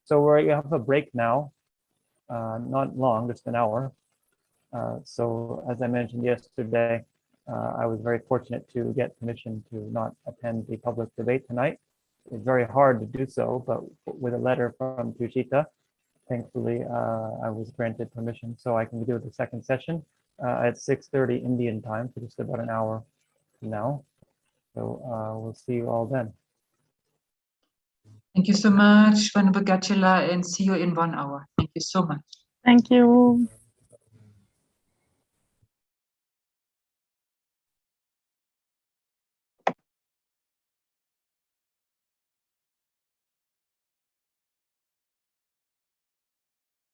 So we have a break now, not long, just an hour. So as I mentioned yesterday, I was very fortunate to get permission to not attend the public debate tonight. It's very hard to do so, but with a letter from Tushita, thankfully, I was granted permission, so I can do the second session at 6:30 Indian time, so just about an hour from now. So we'll see you all then. Thank you so much, Ven Gache, and see you in 1 hour. Thank you so much. Thank you.